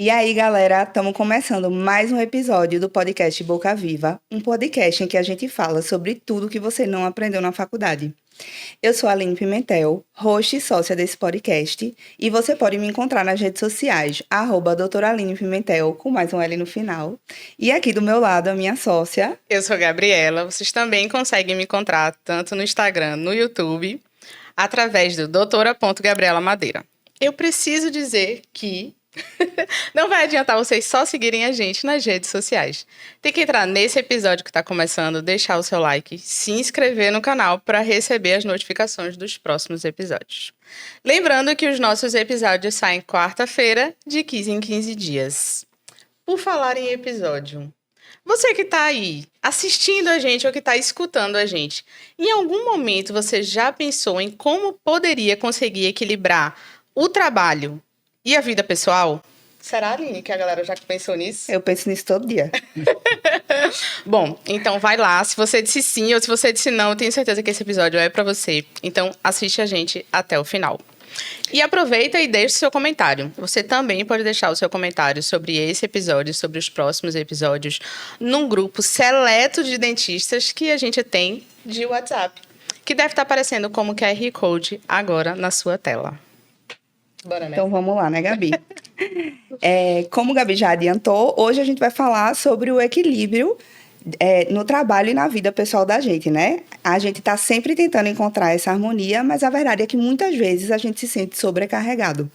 E aí, galera, estamos começando mais um episódio do podcast Boca Viva, um podcast em que a gente fala sobre tudo que você não aprendeu na faculdade. Eu sou a Aline Pimentel, host e sócia desse podcast, e você pode me encontrar nas redes sociais, doutora Aline Pimentel, com mais um L no final. E aqui do meu lado, a minha sócia. Eu sou a Gabriela, vocês também conseguem me encontrar tanto no Instagram, no YouTube, através do doutora.gabriela Madeira. Eu preciso dizer que não vai adiantar vocês só seguirem a gente nas redes sociais. Tem que entrar nesse episódio que está começando, deixar o seu like, se inscrever no canal para receber as notificações dos próximos episódios. Lembrando que os nossos episódios saem quarta-feira, de 15 em 15 dias. Por falar em episódio, você que está aí assistindo a gente ou que está escutando a gente, em algum momento você já pensou em como poderia conseguir equilibrar o trabalho e a vida pessoal? Será, Aline, que a galera já pensou nisso? Eu penso nisso todo dia. Bom, então vai lá. Se você disse sim ou se você disse não, eu tenho certeza que esse episódio é para você. Então assiste a gente até o final. E aproveita e deixe seu comentário. Você também pode deixar o seu comentário sobre esse episódio, sobre os próximos episódios, num grupo seleto de dentistas que a gente tem de WhatsApp, que deve estar aparecendo como QR Code agora na sua tela. Bora, né? Então vamos lá, né, Gabi? Como a Gabi já adiantou, hoje a gente vai falar sobre o equilíbrio no trabalho e na vida pessoal da gente, né? A gente está sempre tentando encontrar essa harmonia, mas a verdade é que muitas vezes a gente se sente sobrecarregado.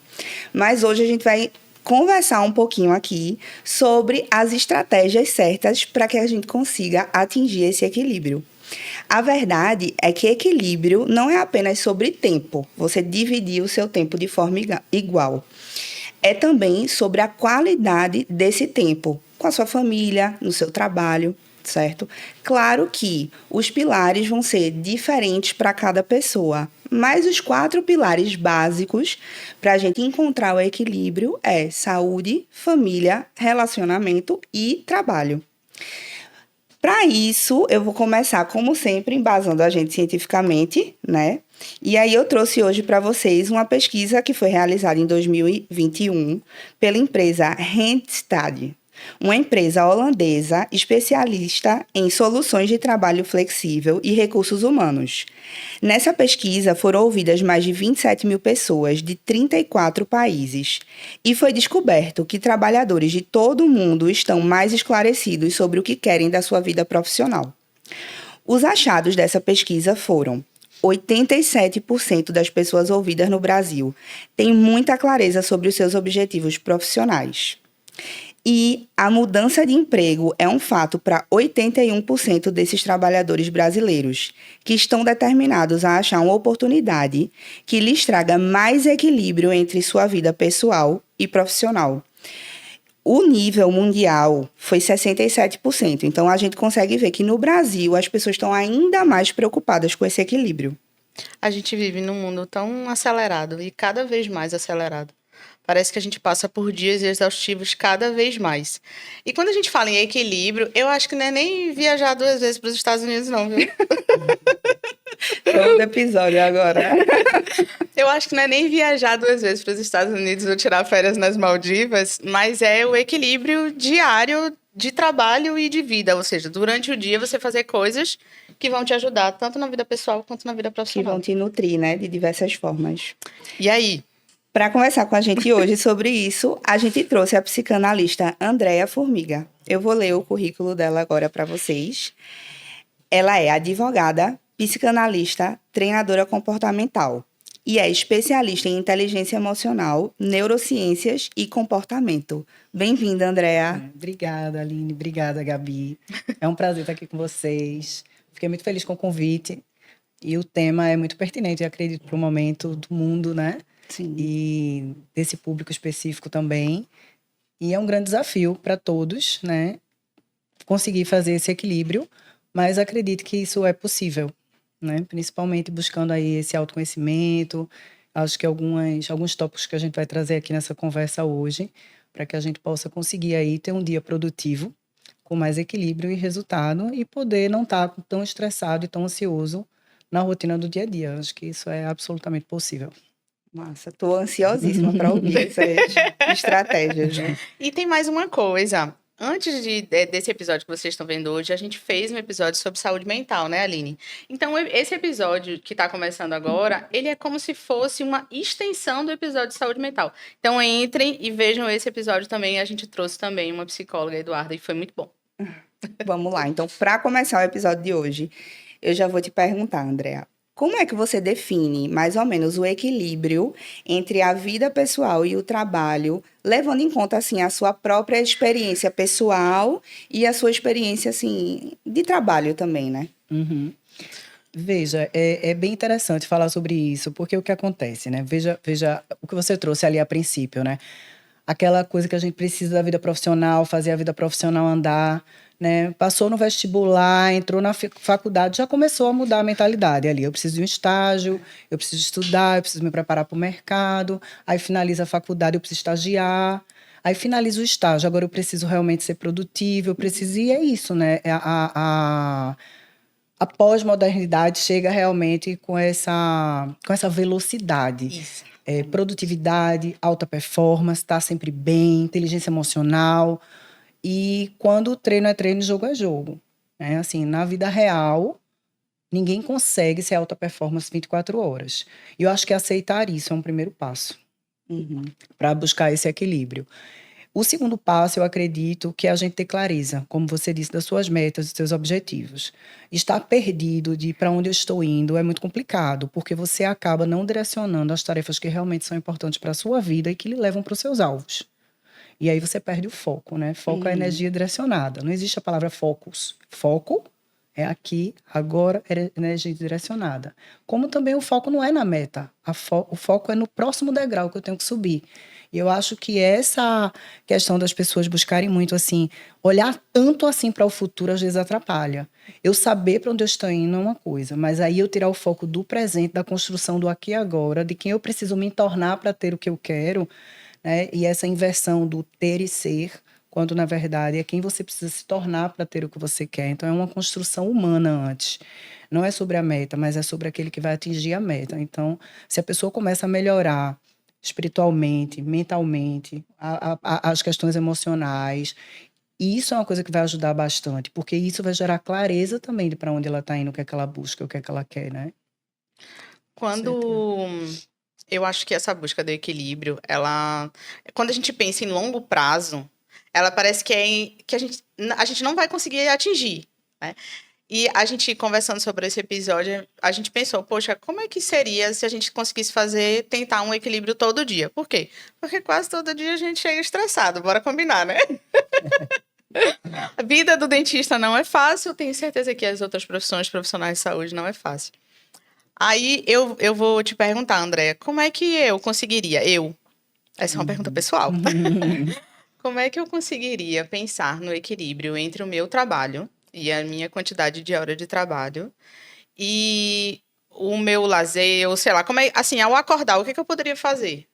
Mas hoje a gente vai conversar um pouquinho aqui sobre as estratégias certas para que a gente consiga atingir esse equilíbrio. A verdade é que equilíbrio não é apenas sobre tempo, você dividir o seu tempo de forma igual. É também sobre a qualidade desse tempo, com a sua família, no seu trabalho, certo? Claro que os pilares vão ser diferentes para cada pessoa, mas os 4 pilares básicos para a gente encontrar o equilíbrio é saúde, família, relacionamento e trabalho. Para isso, eu vou começar, como sempre, embasando a gente cientificamente, né? E aí eu trouxe hoje para vocês uma pesquisa que foi realizada em 2021 pela empresa Randstad, uma empresa holandesa especialista em soluções de trabalho flexível e recursos humanos. Nessa pesquisa foram ouvidas mais de 27 mil pessoas de 34 países e foi descoberto que trabalhadores de todo o mundo estão mais esclarecidos sobre o que querem da sua vida profissional. Os achados dessa pesquisa foram: 87% das pessoas ouvidas no Brasil têm muita clareza sobre os seus objetivos profissionais. E a mudança de emprego é um fato para 81% desses trabalhadores brasileiros, que estão determinados a achar uma oportunidade que lhes traga mais equilíbrio entre sua vida pessoal e profissional. O nível mundial foi 67%, então a gente consegue ver que no Brasil as pessoas estão ainda mais preocupadas com esse equilíbrio. A gente vive num mundo tão acelerado e cada vez mais acelerado. Parece que a gente passa por dias exaustivos cada vez mais. E quando a gente fala em equilíbrio, eu acho que não é nem viajar 2 vezes para os Estados Unidos, não, viu? Todo episódio agora. Eu acho que não é nem viajar 2 vezes para os Estados Unidos ou tirar férias nas Maldivas, mas é o equilíbrio diário de trabalho e de vida. Ou seja, durante o dia você fazer coisas que vão te ajudar, tanto na vida pessoal quanto na vida Que profissional. vão te nutrir, né, de diversas formas. E aí? Para conversar com a gente hoje sobre isso, a gente trouxe a psicanalista Andréa Formiga. Eu vou ler o currículo dela agora para vocês. Ela é advogada, psicanalista, treinadora comportamental e é especialista em inteligência emocional, neurociências e comportamento. Bem-vinda, Andréa. Obrigada, Aline. Obrigada, Gabi. É um prazer estar aqui com vocês. Fiquei muito feliz com o convite. E o tema é muito pertinente, eu acredito, para o momento do mundo, né? Sim. E desse público específico também. E é um grande desafio para todos, né? Conseguir fazer esse equilíbrio, mas acredito que isso é possível, né? Principalmente buscando aí esse autoconhecimento. Acho que alguns tópicos que a gente vai trazer aqui nessa conversa hoje, para que a gente possa conseguir aí ter um dia produtivo, com mais equilíbrio e resultado, e poder não estar tão estressado e tão ansioso na rotina do dia a dia. Acho que isso é absolutamente possível. Massa, tô ansiosíssima para ouvir essas estratégias, né? E tem mais uma coisa. Antes desse episódio que vocês estão vendo hoje, a gente fez um episódio sobre saúde mental, né, Aline? Então, esse episódio que está começando agora, ele é como se fosse uma extensão do episódio de saúde mental. Então, entrem e vejam esse episódio também. A gente trouxe também uma psicóloga, Eduarda, e foi muito bom. Vamos lá. Então, para começar o episódio de hoje, eu já vou te perguntar, Andrea, como é que você define mais ou menos o equilíbrio entre a vida pessoal e o trabalho, levando em conta assim a sua própria experiência pessoal e a sua experiência assim de trabalho também, né? Uhum. Veja, é bem interessante falar sobre isso, porque o que acontece, né? Veja o que você trouxe ali a princípio, né? Aquela coisa que a gente precisa da vida profissional, fazer a vida profissional andar, né? Passou no vestibular, entrou na faculdade, já começou a mudar a mentalidade ali. Eu preciso de um estágio, eu preciso estudar, eu preciso me preparar para o mercado. Aí finaliza a faculdade, eu preciso estagiar. Aí finaliza o estágio, agora eu preciso realmente ser produtivo, eu preciso... E é isso, né? A pós-modernidade chega realmente com essa velocidade. Isso. Produtividade, alta performance, estar sempre bem, inteligência emocional. E quando o treino é treino, jogo é jogo. Né? Assim, na vida real, ninguém consegue ser alta performance 24 horas. E eu acho que aceitar isso é um primeiro passo para buscar esse equilíbrio. O segundo passo, eu acredito, que é a gente ter clareza, como você disse, das suas metas, dos seus objetivos. Estar perdido de para onde eu estou indo é muito complicado, porque você acaba não direcionando as tarefas que realmente são importantes para a sua vida e que lhe levam para os seus alvos. E aí você perde o foco, né? Foco é energia direcionada. Não existe a palavra focus. Foco é aqui, agora, é energia direcionada. Como também o foco não é na meta. O foco é no próximo degrau que eu tenho que subir. E eu acho que essa questão das pessoas buscarem muito assim, olhar tanto assim para o futuro às vezes atrapalha. Eu saber para onde eu estou indo é uma coisa, mas aí eu tirar o foco do presente, da construção do aqui e agora, de quem eu preciso me tornar para ter o que eu quero, né? E essa inversão do ter e ser, quando na verdade é quem você precisa se tornar para ter o que você quer. Então é uma construção humana antes. Não é sobre a meta, mas é sobre aquele que vai atingir a meta. Então, se a pessoa começa a melhorar espiritualmente, mentalmente, as questões emocionais, e isso é uma coisa que vai ajudar bastante, porque isso vai gerar clareza também de para onde ela está indo, o que é que ela busca, o que é que ela quer, né? Quando eu acho que essa busca do equilíbrio, quando a gente pensa em longo prazo, ela parece que a gente não vai conseguir atingir, né? E a gente conversando sobre esse episódio, a gente pensou, poxa, como é que seria se a gente conseguisse tentar um equilíbrio todo dia? Por quê? Porque quase todo dia a gente chega estressado, bora combinar, né? A vida do dentista não é fácil, tenho certeza que as outras profissionais de saúde não é fácil. Aí eu vou te perguntar, Andréa, como é que eu conseguiria? Essa é uma pergunta pessoal. Como é que eu conseguiria pensar no equilíbrio entre o meu trabalho e a minha quantidade de hora de trabalho e o meu lazer, ou sei lá, assim, ao acordar, o que eu poderia fazer?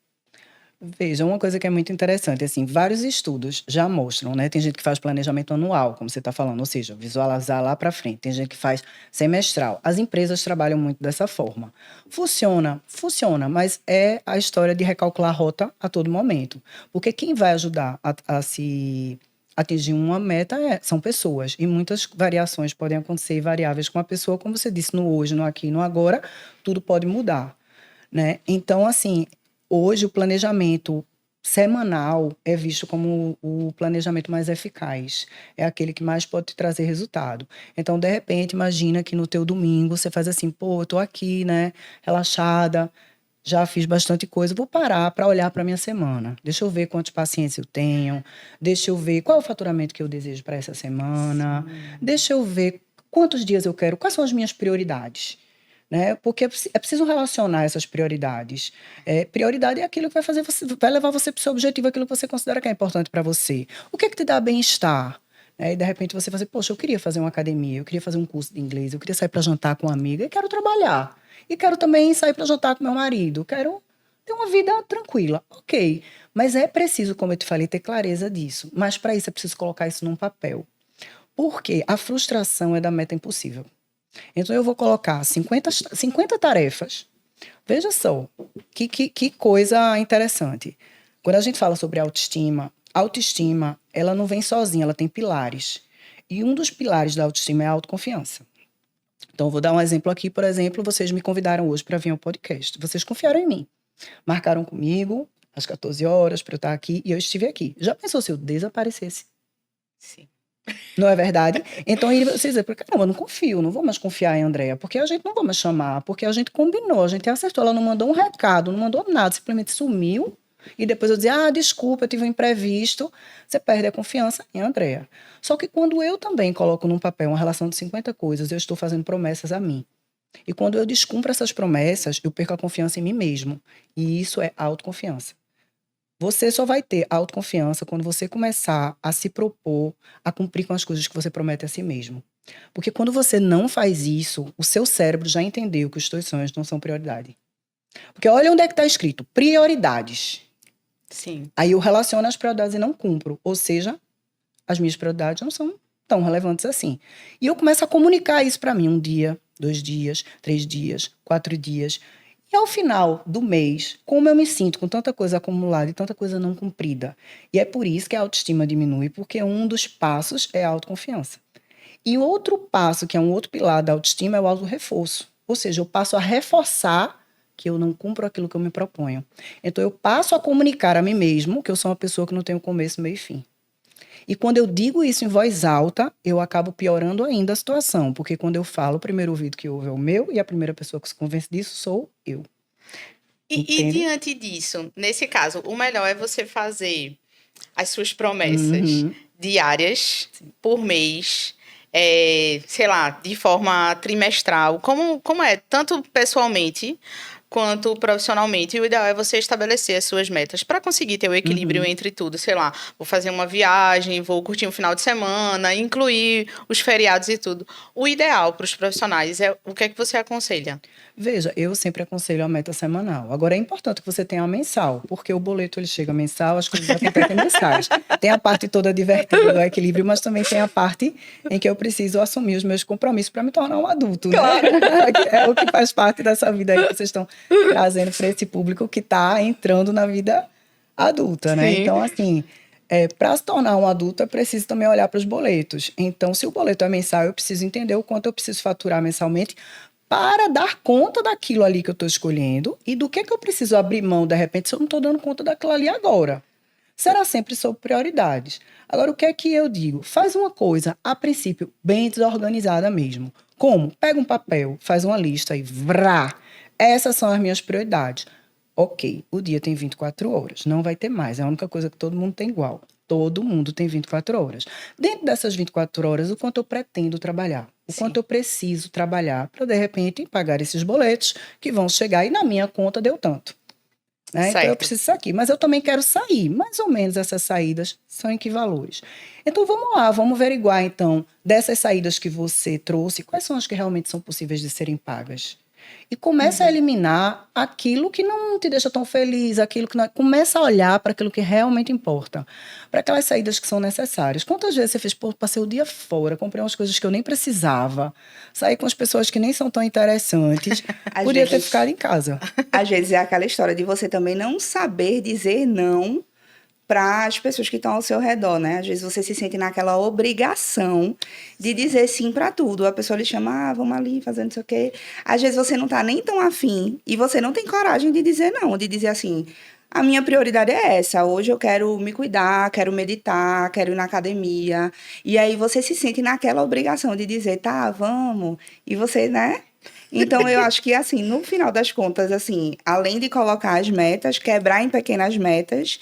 Veja, uma coisa que é muito interessante, assim, vários estudos já mostram, né? Tem gente que faz planejamento anual, como você está falando, ou seja, visualizar lá para frente. Tem gente que faz semestral. As empresas trabalham muito dessa forma. Funciona, mas é a história de recalcular a rota a todo momento. Porque quem vai ajudar a se atingir uma meta são pessoas. E muitas variações podem acontecer, variáveis com a pessoa, como você disse, no hoje, no aqui, no agora, tudo pode mudar, né? Então, assim, hoje, o planejamento semanal é visto como o planejamento mais eficaz. É aquele que mais pode te trazer resultado. Então, de repente, imagina que no teu domingo você faz assim, pô, eu tô aqui, né, relaxada, já fiz bastante coisa, vou parar para olhar para minha semana. Deixa eu ver quantos pacientes eu tenho, deixa eu ver qual é o faturamento que eu desejo para essa semana, deixa eu ver quantos dias eu quero, quais são as minhas prioridades. Né? Porque é preciso relacionar essas prioridades. Prioridade é aquilo que vai levar você para o seu objetivo, aquilo que você considera que é importante para você. O que é que te dá bem-estar? Né? E de repente você fala, poxa, eu queria fazer uma academia, eu queria fazer um curso de inglês, eu queria sair para jantar com uma amiga e quero trabalhar. E quero também sair para jantar com meu marido, quero ter uma vida tranquila. Ok, mas é preciso, como eu te falei, ter clareza disso. Mas para isso é preciso colocar isso num papel. Porque a frustração é da meta impossível. Então, eu vou colocar 50 tarefas Veja só, que coisa interessante. Quando a gente fala sobre autoestima, ela não vem sozinha, ela tem pilares. E um dos pilares da autoestima é a autoconfiança. Então, eu vou dar um exemplo aqui. Por exemplo, vocês me convidaram hoje para vir ao podcast. Vocês confiaram em mim. Marcaram comigo às 14 horas para eu estar aqui e eu estive aqui. Já pensou se eu desaparecesse? Sim. Não é verdade? Então, aí vocês dizem, caramba, eu não confio, não vou mais confiar em Andréa, porque a gente não vai mais chamar, porque a gente combinou, a gente acertou, ela não mandou um recado, não mandou nada, simplesmente sumiu, e depois eu dizia, desculpa, eu tive um imprevisto, você perde a confiança em Andréa. Só que quando eu também coloco num papel uma relação de 50 coisas, eu estou fazendo promessas a mim. E quando eu descumpro essas promessas, eu perco a confiança em mim mesmo. E isso é autoconfiança. Você só vai ter autoconfiança quando você começar a se propor a cumprir com as coisas que você promete a si mesmo. Porque quando você não faz isso, o seu cérebro já entendeu que os seus sonhos não são prioridade. Porque olha onde é que está escrito, prioridades. Sim. Aí eu relaciono as prioridades e não cumpro. Ou seja, as minhas prioridades não são tão relevantes assim. E eu começo a comunicar isso para mim 1 dia, 2 dias, 3 dias, 4 dias. E ao final do mês, como eu me sinto com tanta coisa acumulada e tanta coisa não cumprida? E é por isso que a autoestima diminui, porque um dos passos é a autoconfiança. E o outro passo, que é um outro pilar da autoestima, é o autorreforço. Ou seja, eu passo a reforçar que eu não cumpro aquilo que eu me proponho. Então, eu passo a comunicar a mim mesmo que eu sou uma pessoa que não tem começo, meio e fim. E quando eu digo isso em voz alta, eu acabo piorando ainda a situação, porque quando eu falo, o primeiro ouvido que ouve é o meu e a primeira pessoa que se convence disso sou eu. E diante disso, nesse caso, o melhor é você fazer as suas promessas diárias, por mês, sei lá, de forma trimestral. Como é? Tanto pessoalmente quanto profissionalmente. E o ideal é você estabelecer as suas metas para conseguir ter o equilíbrio entre tudo. Sei lá, vou fazer uma viagem, vou curtir um final de semana, incluir os feriados e tudo. O ideal para os profissionais é o que é que você aconselha? Veja, eu sempre aconselho a meta semanal. Agora, é importante que você tenha a mensal, porque o boleto ele chega mensal, as coisas acontecem mensais. Tem a parte toda divertida do equilíbrio, mas também tem a parte em que eu preciso assumir os meus compromissos para me tornar um adulto, Claro. né? É o que faz parte dessa vida aí que vocês estão trazendo para esse público que está entrando na vida adulta, né? Sim. Então, assim, para se tornar um adulto, é preciso também olhar para os boletos. Então, se o boleto é mensal, eu preciso entender o quanto eu preciso faturar mensalmente para dar conta daquilo ali que eu estou escolhendo e do que eu preciso abrir mão, de repente, se eu não estou dando conta daquilo ali agora. Será sempre sobre prioridades. Agora, o que é que eu digo? Faz uma coisa, a princípio, bem desorganizada mesmo. Como? Pega um papel, faz uma lista e vrá! Essas são as minhas prioridades. Ok, o dia tem 24 horas, não vai ter mais, é a única coisa que todo mundo tem igual. Todo mundo tem 24 horas. Dentro dessas 24 horas, o quanto eu pretendo trabalhar? O quanto eu preciso trabalhar para, de repente, pagar esses boletos que vão chegar e na minha conta deu tanto. Né? Então, eu preciso sair. Mas eu também quero sair. Mais ou menos essas saídas são em que valores? Então, vamos lá, vamos averiguar, então, dessas saídas que você trouxe, quais são as que realmente são possíveis de serem pagas? E começa a eliminar aquilo que não te deixa tão feliz, aquilo que não... Começa a olhar para aquilo que realmente importa, para aquelas saídas que são necessárias. Quantas vezes você fez, passei o dia fora, comprei umas coisas que eu nem precisava, saí com as pessoas que nem são tão interessantes, podia ter ficado em casa. Às vezes é aquela história de você também não saber dizer não para as pessoas que estão ao seu redor, né? Às vezes você se sente naquela obrigação de dizer sim para tudo. A pessoa lhe chama, vamos ali, fazendo não sei o quê. Às vezes você não tá nem tão afim e você não tem coragem de dizer não, de dizer assim, a minha prioridade é essa, hoje eu quero me cuidar, quero meditar, quero ir na academia. E aí você se sente naquela obrigação de dizer, tá, vamos. E você, né? Então, eu acho que, assim, no final das contas, assim, além de colocar as metas, quebrar em pequenas metas,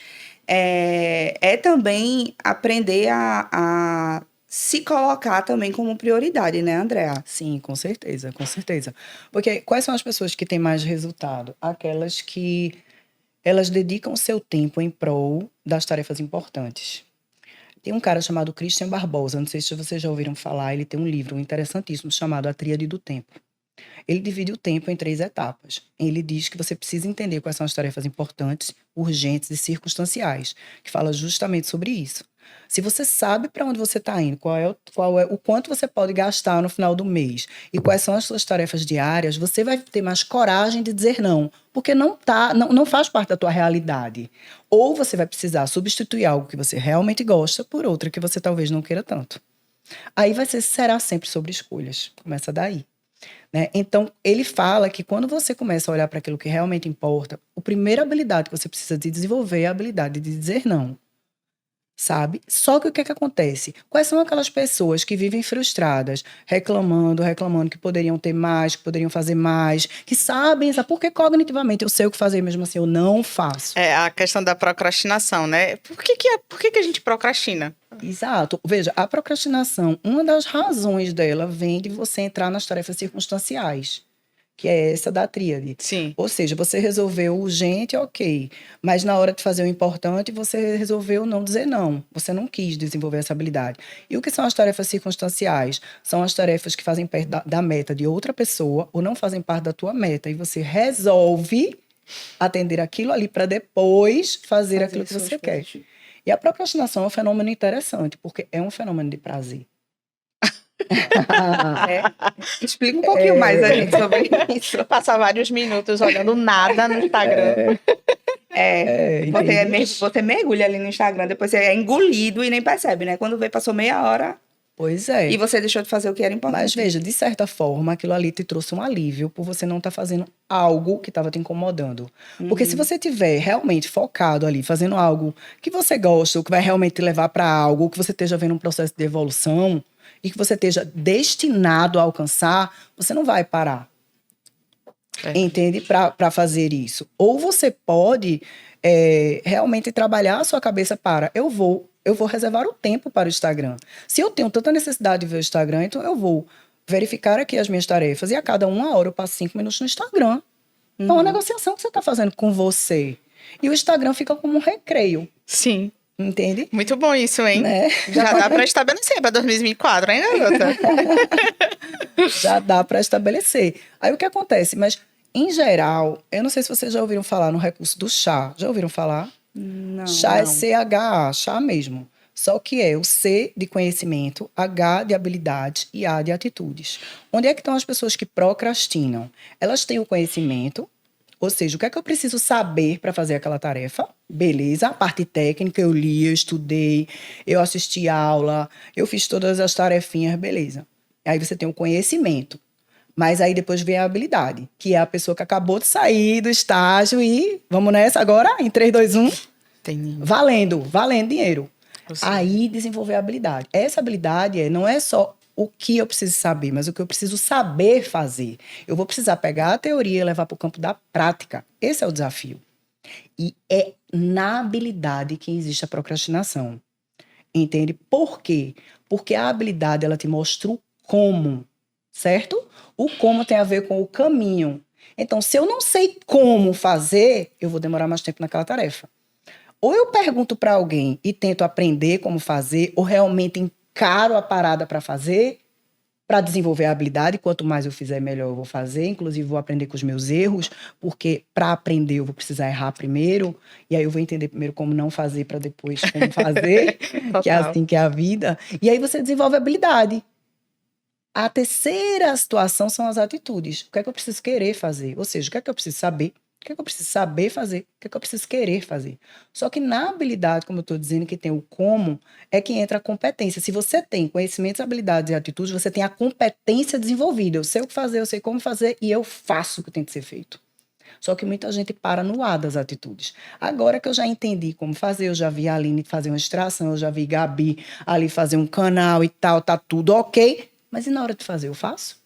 é também aprender a se colocar também como prioridade, né, Andréa? Sim, com certeza, com certeza. Porque quais são as pessoas que têm mais resultado? Aquelas que elas dedicam seu tempo em prol das tarefas importantes. Tem um cara chamado Christian Barbosa, não sei se vocês já ouviram falar, ele tem um livro interessantíssimo chamado A Tríade do Tempo. Ele divide o tempo em 3 etapas. Ele diz que você precisa entender quais são as tarefas importantes, urgentes e circunstanciais, que fala justamente sobre isso. Se você sabe para onde você está indo, qual é o quanto você pode gastar no final do mês e quais são as suas tarefas diárias, você vai ter mais coragem de dizer não, porque não faz parte da tua realidade. Ou você vai precisar substituir algo que você realmente gosta por outra que você talvez não queira tanto. Aí será sempre sobre escolhas. Começa daí. Né? Então, ele fala que quando você começa a olhar para aquilo que realmente importa, a primeira habilidade que você precisa de desenvolver é a habilidade de dizer não. Sabe? Só que o que é que acontece? Quais são aquelas pessoas que vivem frustradas, reclamando que poderiam ter mais, que poderiam fazer mais, que sabem, sabe? Porque cognitivamente eu sei o que fazer, mesmo assim eu não faço. É a questão da procrastinação, né? Por que a gente procrastina? Exato. Veja, a procrastinação, uma das razões dela vem de você entrar nas tarefas circunstanciais, que é essa da tríade. Sim. Ou seja, você resolveu o urgente, ok, mas na hora de fazer o importante, você resolveu não dizer não. Você não quis desenvolver essa habilidade. E o que são as tarefas circunstanciais? São as tarefas que fazem parte da meta de outra pessoa ou não fazem parte da tua meta. E você resolve atender aquilo ali para depois fazer aquilo que você quer. E a procrastinação é um fenômeno interessante, porque é um fenômeno de prazer. Explica um pouquinho mais a gente sobre isso. Passar vários minutos olhando nada no Instagram. Você mergulha ali no Instagram, depois você é engolido e nem percebe, né? Quando vê, passou meia hora. Pois é. E você deixou de fazer o que era importante. Mas veja, de certa forma, aquilo ali te trouxe um alívio por você não estar fazendo algo que estava te incomodando. Porque se você estiver realmente focado ali, fazendo algo que você gosta, ou que vai realmente te levar para algo, ou que você esteja vendo um processo de evolução, e que você esteja destinado a alcançar, você não vai parar. Entende? Para fazer isso. Ou você pode realmente trabalhar a sua cabeça para eu vou reservar o tempo para o Instagram. Se eu tenho tanta necessidade de ver o Instagram, então eu vou verificar aqui as minhas tarefas e a cada 1 hora eu passo 5 minutos no Instagram. É uma negociação que você está fazendo com você. E o Instagram fica como um recreio. Sim. Entende? Muito bom isso, hein? Né? Já dá para estabelecer para 2024, hein, garota? Já dá para estabelecer. Aí o que acontece? Mas, em geral, eu não sei se vocês já ouviram falar no recurso do chá. Já ouviram falar? Não. Chá é CHA, chá mesmo. Só que é o C de conhecimento, H de habilidade e A de atitudes. Onde é que estão as pessoas que procrastinam? Elas têm o conhecimento, ou seja, o que é que eu preciso saber para fazer aquela tarefa? Beleza, a parte técnica eu li, eu estudei, eu assisti aula, eu fiz todas as tarefinhas, beleza. Aí você tem o conhecimento. Mas aí depois vem a habilidade, que é a pessoa que acabou de sair do estágio e vamos nessa agora? Em 3, 2, 1. Valendo dinheiro. Aí desenvolver a habilidade. Essa habilidade não é só o que eu preciso saber, mas o que eu preciso saber fazer. Eu vou precisar pegar a teoria e levar para o campo da prática. Esse é o desafio. E é na habilidade que existe a procrastinação. Entende? Por quê? Porque a habilidade, ela te mostra o como, certo? O como tem a ver com o caminho. Então, se eu não sei como fazer, eu vou demorar mais tempo naquela tarefa. Ou eu pergunto para alguém e tento aprender como fazer, ou realmente encaro a parada para fazer, para desenvolver a habilidade. Quanto mais eu fizer, melhor eu vou fazer. Inclusive, vou aprender com os meus erros, porque para aprender eu vou precisar errar primeiro. E aí eu vou entender primeiro como não fazer para depois como fazer, que é assim que é a vida. E aí você desenvolve a habilidade. A terceira situação são as atitudes. O que é que eu preciso querer fazer? Ou seja, o que é que eu preciso saber? O que é que eu preciso saber fazer? O que é que eu preciso querer fazer? Só que na habilidade, como eu estou dizendo, que tem o como, é que entra a competência. Se você tem conhecimentos, habilidades e atitudes, você tem a competência desenvolvida. Eu sei o que fazer, eu sei como fazer e eu faço o que tem que ser feito. Só que muita gente para no ar das atitudes. Agora que eu já entendi como fazer, eu já vi a Aline fazer uma extração, eu já vi Gabi ali fazer um canal e tal, tá tudo ok. Mas e na hora de fazer, eu faço?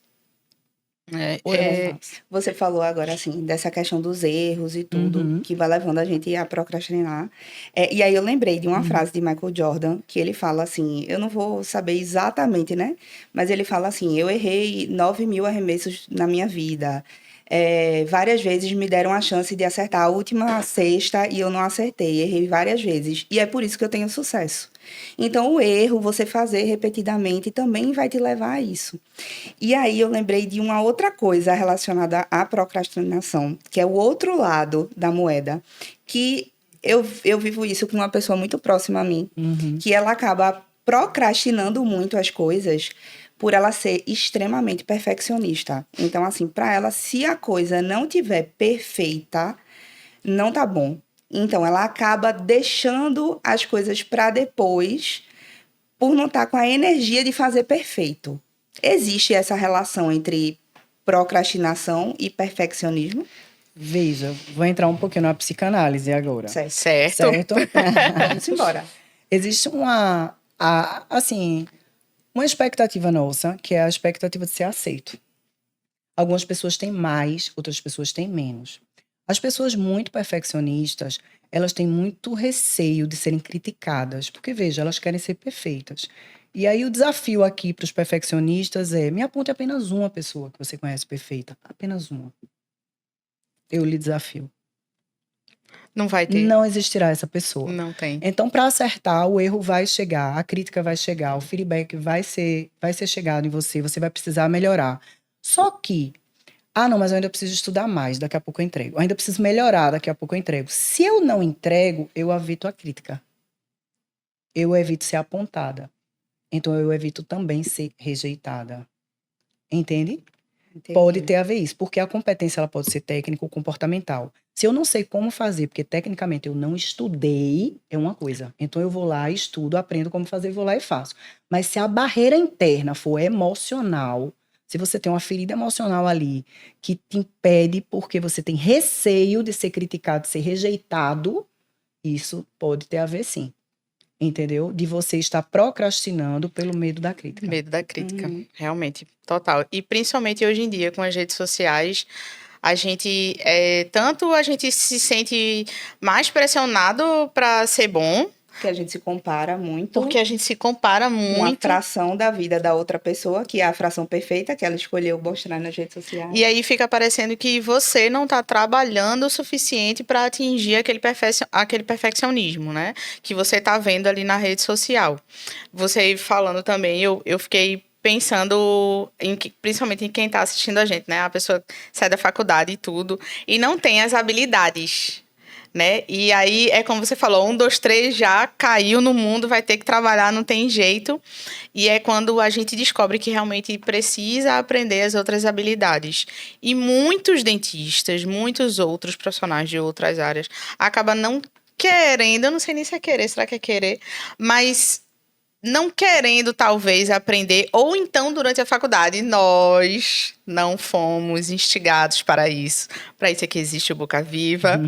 Ou eu não faço? Você falou agora, assim, dessa questão dos erros e tudo, que vai levando a gente a procrastinar. E aí eu lembrei de uma frase de Michael Jordan, que ele fala assim, eu não vou saber exatamente, né? Mas ele fala assim, eu errei 9.000 arremessos na minha vida. Várias vezes me deram a chance de acertar a última sexta e eu não acertei. Errei várias vezes. E é por isso que eu tenho sucesso. Então, o erro, você fazer repetidamente, também vai te levar a isso. E aí, eu lembrei de uma outra coisa relacionada à procrastinação, que é o outro lado da moeda, que eu vivo isso com uma pessoa muito próxima a mim, que ela acaba procrastinando muito as coisas por ela ser extremamente perfeccionista. Então, assim, para ela, se a coisa não tiver perfeita, não tá bom. Então, ela acaba deixando as coisas para depois, por não estar com a energia de fazer perfeito. Existe essa relação entre procrastinação e perfeccionismo? Veja, vou entrar um pouquinho na psicanálise agora. Certo. Certo? Vamos embora. Existe uma expectativa nossa, que é a expectativa de ser aceito. Algumas pessoas têm mais, outras pessoas têm menos. As pessoas muito perfeccionistas, elas têm muito receio de serem criticadas, porque, veja, elas querem ser perfeitas. E aí o desafio aqui para os perfeccionistas é: me aponte apenas uma pessoa que você conhece perfeita. Apenas uma. Eu lhe desafio. Não vai ter. Não existirá essa pessoa. Não tem. Então, para acertar, o erro vai chegar, a crítica vai chegar, o feedback vai ser chegado em você, você vai precisar melhorar. Só que, não, mas eu ainda preciso estudar mais, daqui a pouco eu entrego. Eu ainda preciso melhorar, daqui a pouco eu entrego. Se eu não entrego, eu evito a crítica. Eu evito ser apontada. Então, eu evito também ser rejeitada. Entende? Entendi. Pode ter a ver isso, porque a competência ela pode ser técnica ou comportamental. Se eu não sei como fazer, porque tecnicamente eu não estudei, é uma coisa. Então eu vou lá, estudo, aprendo como fazer, vou lá e faço. Mas se a barreira interna for emocional, se você tem uma ferida emocional ali que te impede porque você tem receio de ser criticado, de ser rejeitado, isso pode ter a ver sim. Entendeu? De você estar procrastinando pelo medo da crítica. Medo da crítica, realmente, total. E principalmente hoje em dia, com as redes sociais, a gente se sente mais pressionado para ser bom. Porque a gente se compara muito. Porque a gente se compara muito. Uma fração da vida da outra pessoa, que é a fração perfeita que ela escolheu mostrar nas redes sociais. E aí fica parecendo que você não está trabalhando o suficiente para atingir aquele perfeccionismo, né? Que você está vendo ali na rede social. Você falando também, eu fiquei pensando principalmente em quem está assistindo a gente, né? A pessoa sai da faculdade e tudo, e não tem as habilidades, né? E aí é como você falou, 1, 2, 3 já caiu no mundo, vai ter que trabalhar, não tem jeito. E é quando a gente descobre que realmente precisa aprender as outras habilidades. E muitos dentistas, muitos outros profissionais de outras áreas acabam não querendo, eu não sei nem se é querer, será que é querer, mas não querendo, talvez, aprender, ou então, durante a faculdade, nós não fomos instigados para isso. Para isso é que existe o Boca Viva.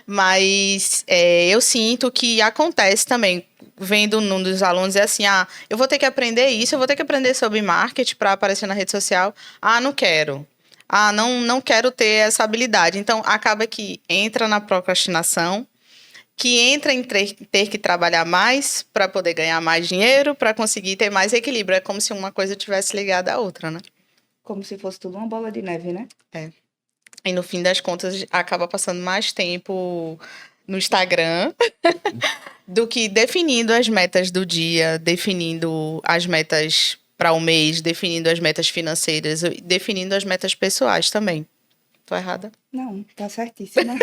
Mas eu sinto que acontece também, vendo um dos alunos, é assim, eu vou ter que aprender isso, eu vou ter que aprender sobre marketing para aparecer na rede social. Não quero. Não quero ter essa habilidade. Então, acaba que entra na procrastinação, que entra em ter que trabalhar mais para poder ganhar mais dinheiro, para conseguir ter mais equilíbrio. É como se uma coisa tivesse ligada à outra, né? Como se fosse tudo uma bola de neve, né? É. E no fim das contas, acaba passando mais tempo no Instagram do que definindo as metas do dia, definindo as metas para o mês, definindo as metas financeiras, definindo as metas pessoais também. Tô errada? Não, tá certíssima.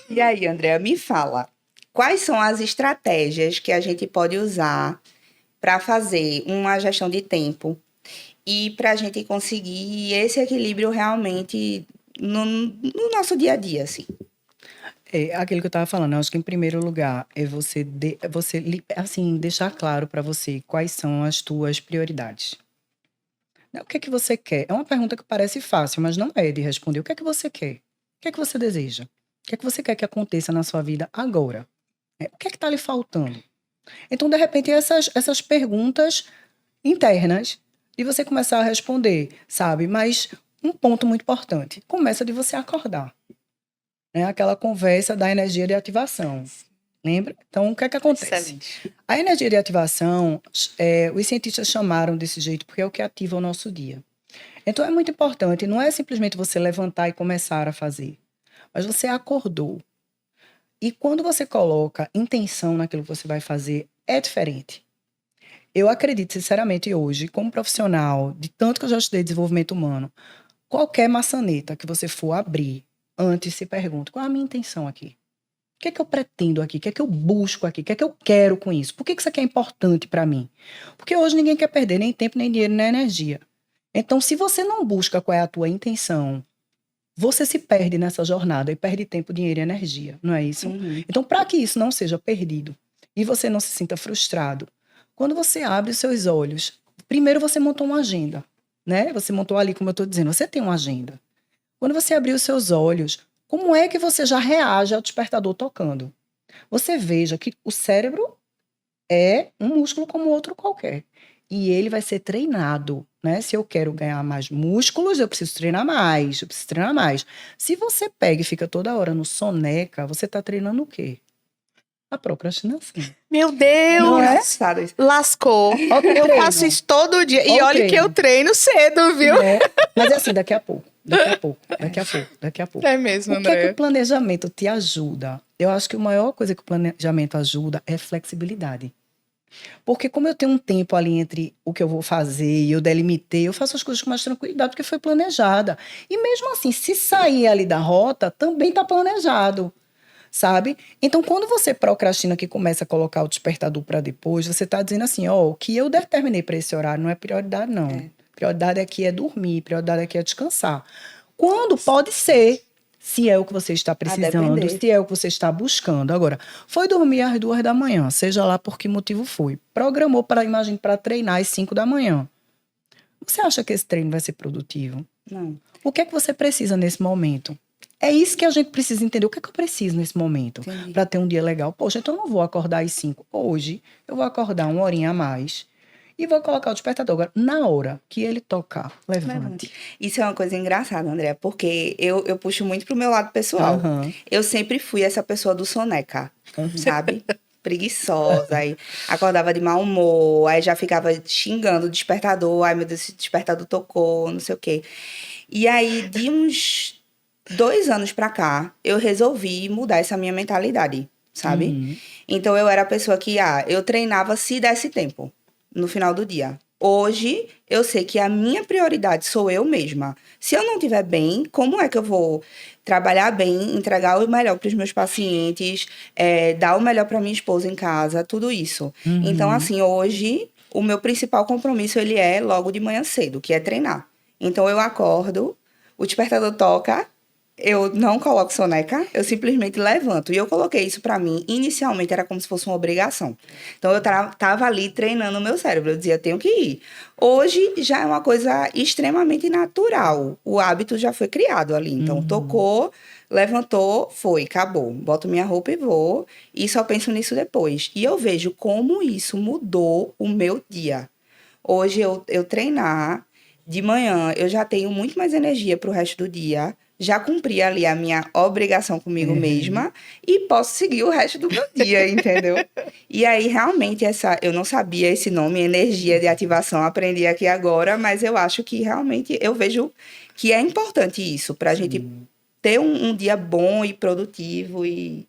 E aí, Andréa, me fala, quais são as estratégias que a gente pode usar para fazer uma gestão de tempo e para a gente conseguir esse equilíbrio realmente no nosso dia a dia, assim? É aquilo que eu estava falando. Eu acho que, em primeiro lugar, é você assim, deixar claro para você quais são as tuas prioridades. O que é que você quer? É uma pergunta que parece fácil, mas não é de responder. O que é que você quer? O que é que você deseja? O que é que você quer que aconteça na sua vida agora? O que é que está lhe faltando? Então, de repente, essas perguntas internas e você começar a responder, sabe? Mas um ponto muito importante, começa de você acordar. Né? Aquela conversa da energia de ativação. Lembra? Então, o que é que acontece? Excelente. A energia de ativação, os cientistas chamaram desse jeito porque é o que ativa o nosso dia. Então é muito importante, não é simplesmente você levantar e começar a fazer, mas você acordou. E quando você coloca intenção naquilo que você vai fazer, é diferente. Eu acredito, sinceramente, hoje, como profissional, de tanto que eu já estudei desenvolvimento humano, qualquer maçaneta que você for abrir, antes se pergunta, qual é a minha intenção aqui? O que é que eu pretendo aqui? O que é que eu busco aqui? O que é que eu quero com isso? Por que isso aqui é importante para mim? Porque hoje ninguém quer perder nem tempo, nem dinheiro, nem energia. Então, se você não busca qual é a tua intenção, você se perde nessa jornada e perde tempo, dinheiro e energia, não é isso? Uhum. Então, para que isso não seja perdido e você não se sinta frustrado, quando você abre os seus olhos, primeiro você montou uma agenda, né? Você montou ali, como eu estou dizendo, você tem uma agenda. Quando você abrir os seus olhos, como é que você já reage ao despertador tocando? Você veja que o cérebro é um músculo como outro qualquer. E ele vai ser treinado, né? Se eu quero ganhar mais músculos, eu preciso treinar mais, eu preciso treinar mais. Se você pega e fica toda hora no soneca, você está treinando o quê? A procrastinação. Meu Não é Deus! engraçado isso. Lascou. Olha o Eu treino. faço isso todo dia. E Olha o olha que eu treino cedo, viu? Né? Mas é assim, daqui a pouco. Daqui a pouco. É mesmo, O que é que André. o planejamento te ajuda? Eu acho que a maior coisa que o planejamento ajuda é flexibilidade. Porque como eu tenho um tempo ali entre o que eu vou fazer e eu delimitei, eu faço as coisas com mais tranquilidade porque foi planejada. E mesmo assim, se sair ali da rota, também está planejado, sabe? Então, quando você procrastina que começa a colocar o despertador para depois, você está dizendo assim, ó, o que eu determinei para esse horário não é prioridade, não. Prioridade aqui é dormir, prioridade aqui é descansar. Quando pode ser, se é o que você está precisando, depender. se é o que você está buscando. Agora, foi dormir às 2 da manhã, seja lá por que motivo foi. Programou para, imagine, para treinar às 5 da manhã. Você acha que esse treino vai ser produtivo? Não. O que é que você precisa nesse momento? É isso que a gente precisa entender. O que é que eu preciso nesse momento para ter um dia legal? Poxa, então eu não vou acordar às 5. Hoje, eu vou acordar uma horinha a mais e vou colocar o despertador. Agora, na hora que ele tocar, levante. Isso é uma coisa engraçada, André, porque eu puxo muito pro meu lado pessoal. Aham. Eu sempre fui essa pessoa do soneca, sabe? Preguiçosa, aí acordava de mau humor, aí já ficava xingando o despertador, ai meu Deus, esse despertador tocou, não sei o quê. E aí, de uns 2 anos pra cá, eu resolvi mudar essa minha mentalidade, sabe? Uhum. Então eu era a pessoa que, eu treinava se desse tempo, no final do dia. Hoje, eu sei que a minha prioridade sou eu mesma. Se eu não estiver bem, como é que eu vou trabalhar bem, entregar o melhor para os meus pacientes, dar o melhor para minha esposa em casa, tudo isso. Uhum. Então, assim, hoje, o meu principal compromisso, ele é logo de manhã cedo, que é treinar. Então, eu acordo, o despertador toca, eu não coloco soneca, eu simplesmente levanto. E eu coloquei isso pra mim, inicialmente era como se fosse uma obrigação. Então eu tava ali treinando o meu cérebro, eu dizia, tenho que ir. Hoje já é uma coisa extremamente natural. O hábito já foi criado ali. Então tocou, levantou, foi, acabou. Boto minha roupa e vou, e só penso nisso depois. E eu vejo como isso mudou o meu dia. Hoje eu treinar de manhã, eu já tenho muito mais energia pro resto do dia. Já cumpri ali a minha obrigação comigo mesma e posso seguir o resto do meu dia, entendeu? E aí, realmente, eu não sabia esse nome, energia de ativação, aprendi aqui agora, mas eu acho que realmente eu vejo que é importante isso, para a gente ter um dia bom e produtivo e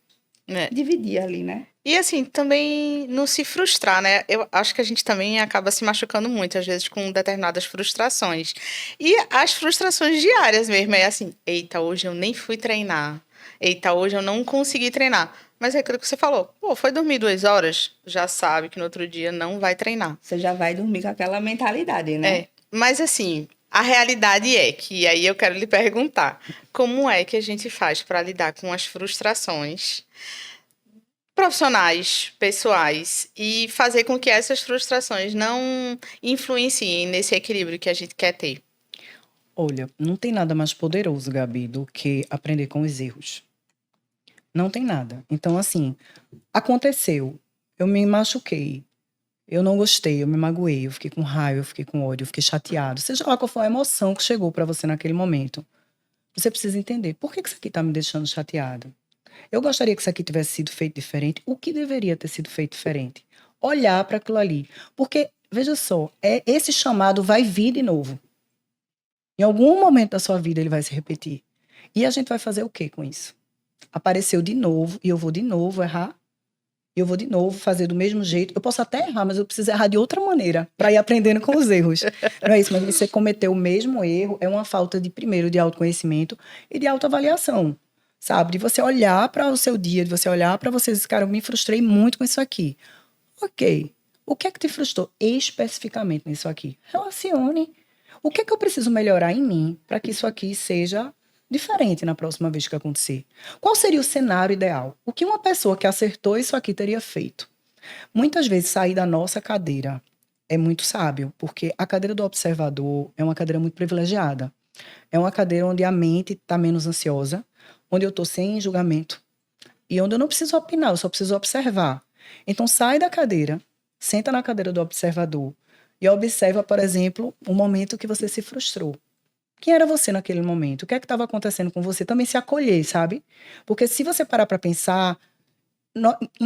dividir ali, né? E assim, também não se frustrar, né? Eu acho que a gente também acaba se machucando muito, às vezes, com determinadas frustrações. E as frustrações diárias mesmo, é assim, eita, hoje eu nem fui treinar. Eita, hoje eu não consegui treinar. Mas é aquilo que você falou. Pô, foi dormir 2 horas, já sabe que no outro dia não vai treinar. Você já vai dormir com aquela mentalidade, né? É, mas assim, a realidade é que, aí eu quero lhe perguntar, como é que a gente faz para lidar com as frustrações profissionais, pessoais, e fazer com que essas frustrações não influenciem nesse equilíbrio que a gente quer ter? Olha, não tem nada mais poderoso, Gabi, do que aprender com os erros. Não tem nada. Então, assim, aconteceu, eu me machuquei, eu não gostei, eu me magoei, eu fiquei com raiva, eu fiquei com ódio, eu fiquei chateado. Seja lá qual for a emoção que chegou pra você naquele momento, você precisa entender, por que isso aqui tá me deixando chateado? Eu gostaria que isso aqui tivesse sido feito diferente. O que deveria ter sido feito diferente? Olhar para aquilo ali. Porque, veja só, esse chamado vai vir de novo. Em algum momento da sua vida ele vai se repetir. E a gente vai fazer o quê com isso? Apareceu de novo, e eu vou de novo errar. E eu vou de novo fazer do mesmo jeito. Eu posso até errar, mas eu preciso errar de outra maneira para ir aprendendo com os erros. Não é isso, mas você cometer o mesmo erro é uma falta de, primeiro, de autoconhecimento e de autoavaliação, sabe? De você olhar para o seu dia, de você olhar para você e dizer, cara, eu me frustrei muito com isso aqui. Ok. O que é que te frustrou especificamente nisso aqui? Relacione. O que é que eu preciso melhorar em mim para que isso aqui seja diferente na próxima vez que acontecer? Qual seria o cenário ideal? O que uma pessoa que acertou isso aqui teria feito? Muitas vezes sair da nossa cadeira é muito sábio, porque a cadeira do observador é uma cadeira muito privilegiada. É uma cadeira onde a mente está menos ansiosa, onde eu estou sem julgamento e onde eu não preciso opinar, eu só preciso observar. Então sai da cadeira, senta na cadeira do observador e observa, por exemplo, o momento que você se frustrou. Quem era você naquele momento? O que é que estava acontecendo com você? Também se acolher, sabe? Porque se você parar para pensar,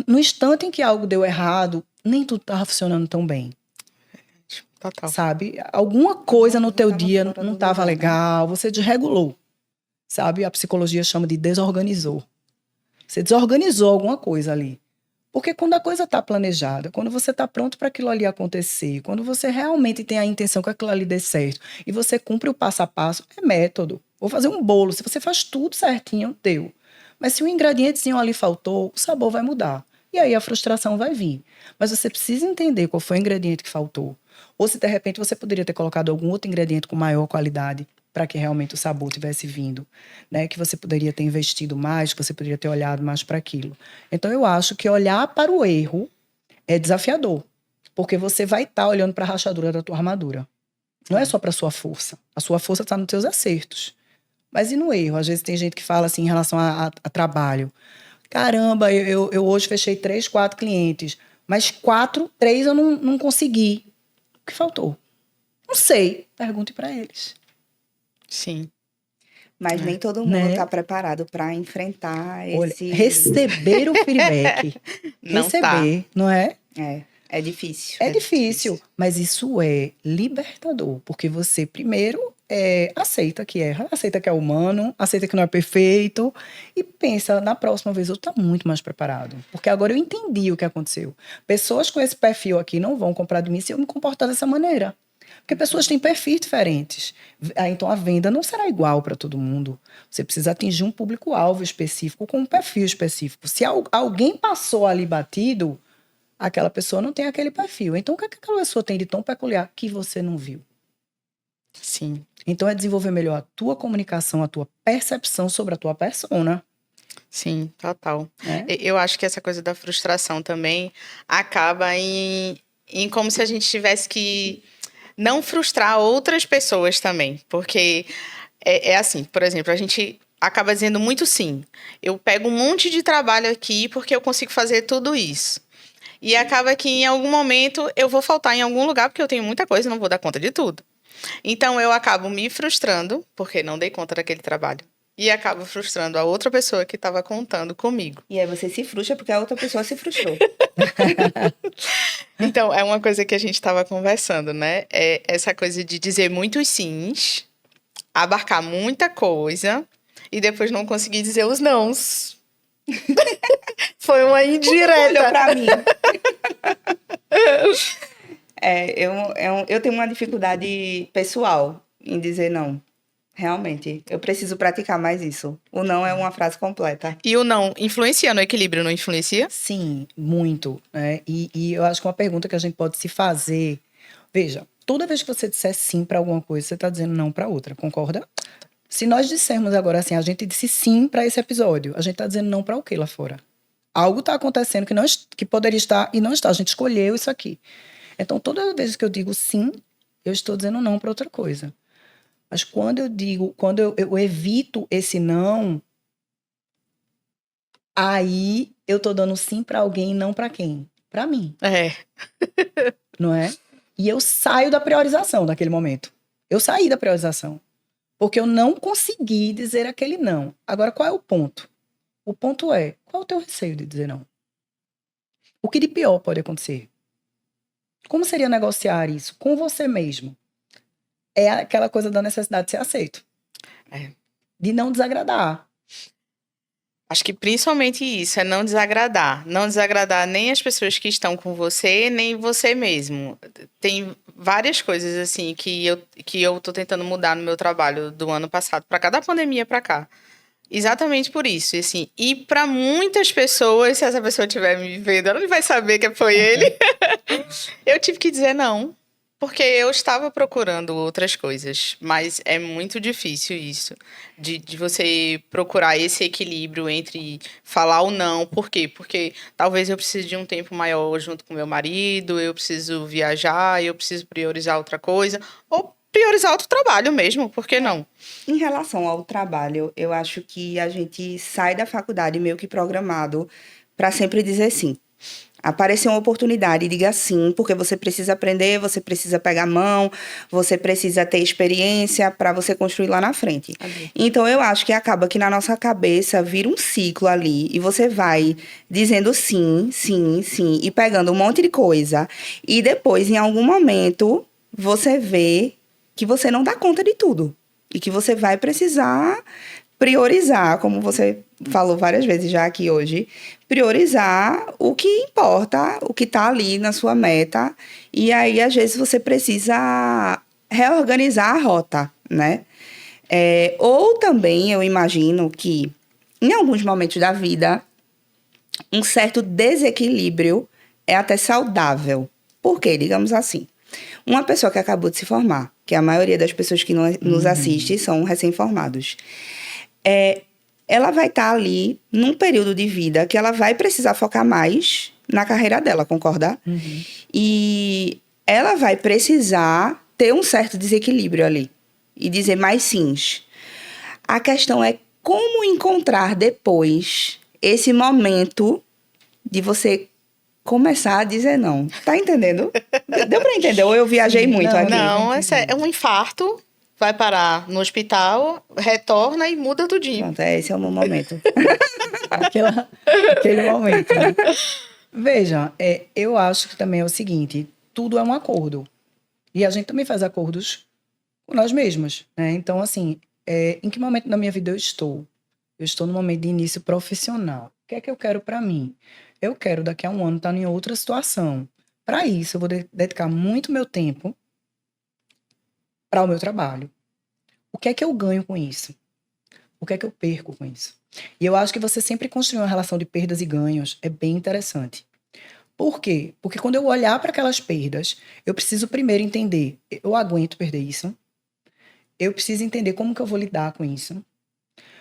no instante em que algo deu errado, nem tudo estava funcionando tão bem. Total. Sabe? Alguma coisa no teu dia não estava legal, você desregulou. Sabe? A psicologia chama de desorganizou. Você desorganizou alguma coisa ali. Porque quando a coisa está planejada, quando você está pronto para aquilo ali acontecer, quando você realmente tem a intenção que aquilo ali dê certo, e você cumpre o passo a passo, é método. Vou fazer um bolo, se você faz tudo certinho, deu. Mas se um ingredientezinho ali faltou, o sabor vai mudar. E aí a frustração vai vir. Mas você precisa entender qual foi o ingrediente que faltou. Ou se de repente você poderia ter colocado algum outro ingrediente com maior qualidade para que realmente o sabor tivesse vindo, né? Que você poderia ter investido mais, que você poderia ter olhado mais para aquilo. Então eu acho que olhar para o erro é desafiador, porque você vai estar olhando para a rachadura da tua armadura. Não é só para sua força. A sua força está nos teus acertos. Mas e no erro? Às vezes tem gente que fala assim em relação a trabalho. Caramba, eu hoje fechei 3, 4 clientes, mas 4, 3 eu não consegui. O que faltou? Não sei. Pergunte para eles. Sim. Mas nem todo mundo está preparado para enfrentar esse... Receber o feedback. Não receber, tá. não é? É difícil. É difícil, mas isso é libertador, porque você primeiro aceita que erra, aceita que é humano, aceita que não é perfeito e pensa, na próxima vez eu estou muito mais preparado, porque agora eu entendi o que aconteceu. Pessoas com esse perfil aqui não vão comprar de mim se eu me comportar dessa maneira. Porque pessoas têm perfis diferentes. Então, a venda não será igual para todo mundo. Você precisa atingir um público-alvo específico com um perfil específico. Se alguém passou ali batido, aquela pessoa não tem aquele perfil. Então, o que aquela pessoa tem de tão peculiar que você não viu? Sim. Então, é desenvolver melhor a tua comunicação, a tua percepção sobre a tua persona. Sim, total. Eu acho que essa coisa da frustração também acaba em como se a gente tivesse que não frustrar outras pessoas também. Porque é assim, por exemplo, a gente acaba dizendo muito sim. Eu pego um monte de trabalho aqui porque eu consigo fazer tudo isso. E acaba que em algum momento eu vou faltar em algum lugar porque eu tenho muita coisa e não vou dar conta de tudo. Então eu acabo me frustrando porque não dei conta daquele trabalho. E acabo frustrando a outra pessoa que estava contando comigo. E aí você se frustra porque a outra pessoa se frustrou. Então, é uma coisa que a gente estava conversando, né? É essa coisa de dizer muitos sims, abarcar muita coisa e depois não conseguir dizer os nãos. Foi uma indireta. Olhou pra mim. Eu tenho uma dificuldade pessoal em dizer não. Realmente, eu preciso praticar mais isso. O não é uma frase completa. E o não influencia no equilíbrio, não influencia? Sim, muito. Né? E eu acho que uma pergunta que a gente pode se fazer... Veja, toda vez que você disser sim para alguma coisa, você está dizendo não para outra, concorda? Se nós dissermos agora assim, a gente disse sim para esse episódio, a gente está dizendo não para o quê lá fora? Algo está acontecendo que poderia estar e não está. A gente escolheu isso aqui. Então, toda vez que eu digo sim, eu estou dizendo não para outra coisa. Mas quando eu evito esse não, aí eu tô dando sim para alguém e não para quem? Para mim. Não é? E eu saio da priorização naquele momento. Eu saí da priorização. Porque eu não consegui dizer aquele não. Agora, qual é o ponto? O ponto é, qual é o teu receio de dizer não? O que de pior pode acontecer? Como seria negociar isso com você mesmo? é aquela coisa da necessidade de ser aceito. É. De não desagradar. Acho que principalmente isso, é não desagradar. Não desagradar nem as pessoas que estão com você, nem você mesmo. Tem várias coisas, assim, que eu tô tentando mudar no meu trabalho do ano passado para cá, da pandemia para cá. Exatamente por isso. E, assim, e para muitas pessoas, se essa pessoa estiver me vendo, ela não vai saber que foi ele. Eu tive que dizer não. Porque eu estava procurando outras coisas, mas é muito difícil isso, de você procurar esse equilíbrio entre falar ou não. Por quê? Porque talvez eu precise de um tempo maior junto com meu marido, eu preciso viajar, eu preciso priorizar outra coisa, ou priorizar outro trabalho mesmo, por que não? Em relação ao trabalho, eu acho que a gente sai da faculdade meio que programado para sempre dizer sim. Apareceu uma oportunidade, diga sim, porque você precisa aprender, você precisa pegar a mão, você precisa ter experiência para você construir lá na frente. Então, eu acho que acaba que na nossa cabeça vira um ciclo ali e você vai dizendo sim, sim, sim e pegando um monte de coisa. E depois, em algum momento, você vê que você não dá conta de tudo e que você vai precisar priorizar, como você falou várias vezes já aqui hoje, priorizar o que importa, o que está ali na sua meta. E aí, às vezes, você precisa reorganizar a rota, né? Ou também, eu imagino que, em alguns momentos da vida, um certo desequilíbrio é até saudável. Por quê? Digamos assim. Uma pessoa que acabou de se formar, que a maioria das pessoas que nos assistem são recém-formados, ela vai estar ali num período de vida que ela vai precisar focar mais na carreira dela, concorda? E ela vai precisar ter um certo desequilíbrio ali e dizer mais sims. A questão é como encontrar depois esse momento de você começar a dizer não. Tá entendendo? Deu pra entender? Ou eu viajei muito aqui? Não, é um infarto, vai parar no hospital, retorna e muda tudinho. Pronto, esse é o meu momento. Aquele momento, né? Veja, eu acho que também é o seguinte, tudo é um acordo. E a gente também faz acordos com nós mesmos, né? Então, assim, em que momento da minha vida eu estou? Eu estou no momento de início profissional. O que é que eu quero para mim? Eu quero, daqui a um ano, estar em outra situação. Para isso, eu vou dedicar muito meu tempo para o meu trabalho. O que é que eu ganho com isso? O que é que eu perco com isso? E eu acho que você sempre construir uma relação de perdas e ganhos é bem interessante. Por quê? Porque quando eu olhar para aquelas perdas, eu preciso primeiro entender, eu aguento perder isso? Eu preciso entender como que eu vou lidar com isso.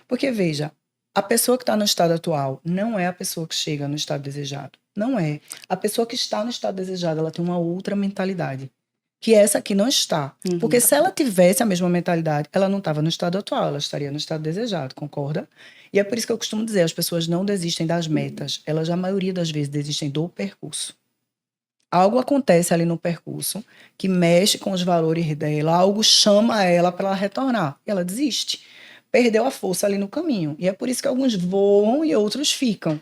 Porque, veja, a pessoa que está no estado atual não é a pessoa que chega no estado desejado. Não é. A pessoa que está no estado desejado, ela tem uma outra mentalidade. Que essa aqui não está. Porque se ela tivesse a mesma mentalidade, ela não estava no estado atual, ela estaria no estado desejado, concorda? E é por isso que eu costumo dizer, as pessoas não desistem das metas. Elas, a maioria das vezes, desistem do percurso. Algo acontece ali no percurso que mexe com os valores dela, algo chama ela para ela retornar. E ela desiste. Perdeu a força ali no caminho. E é por isso que alguns voam e outros ficam.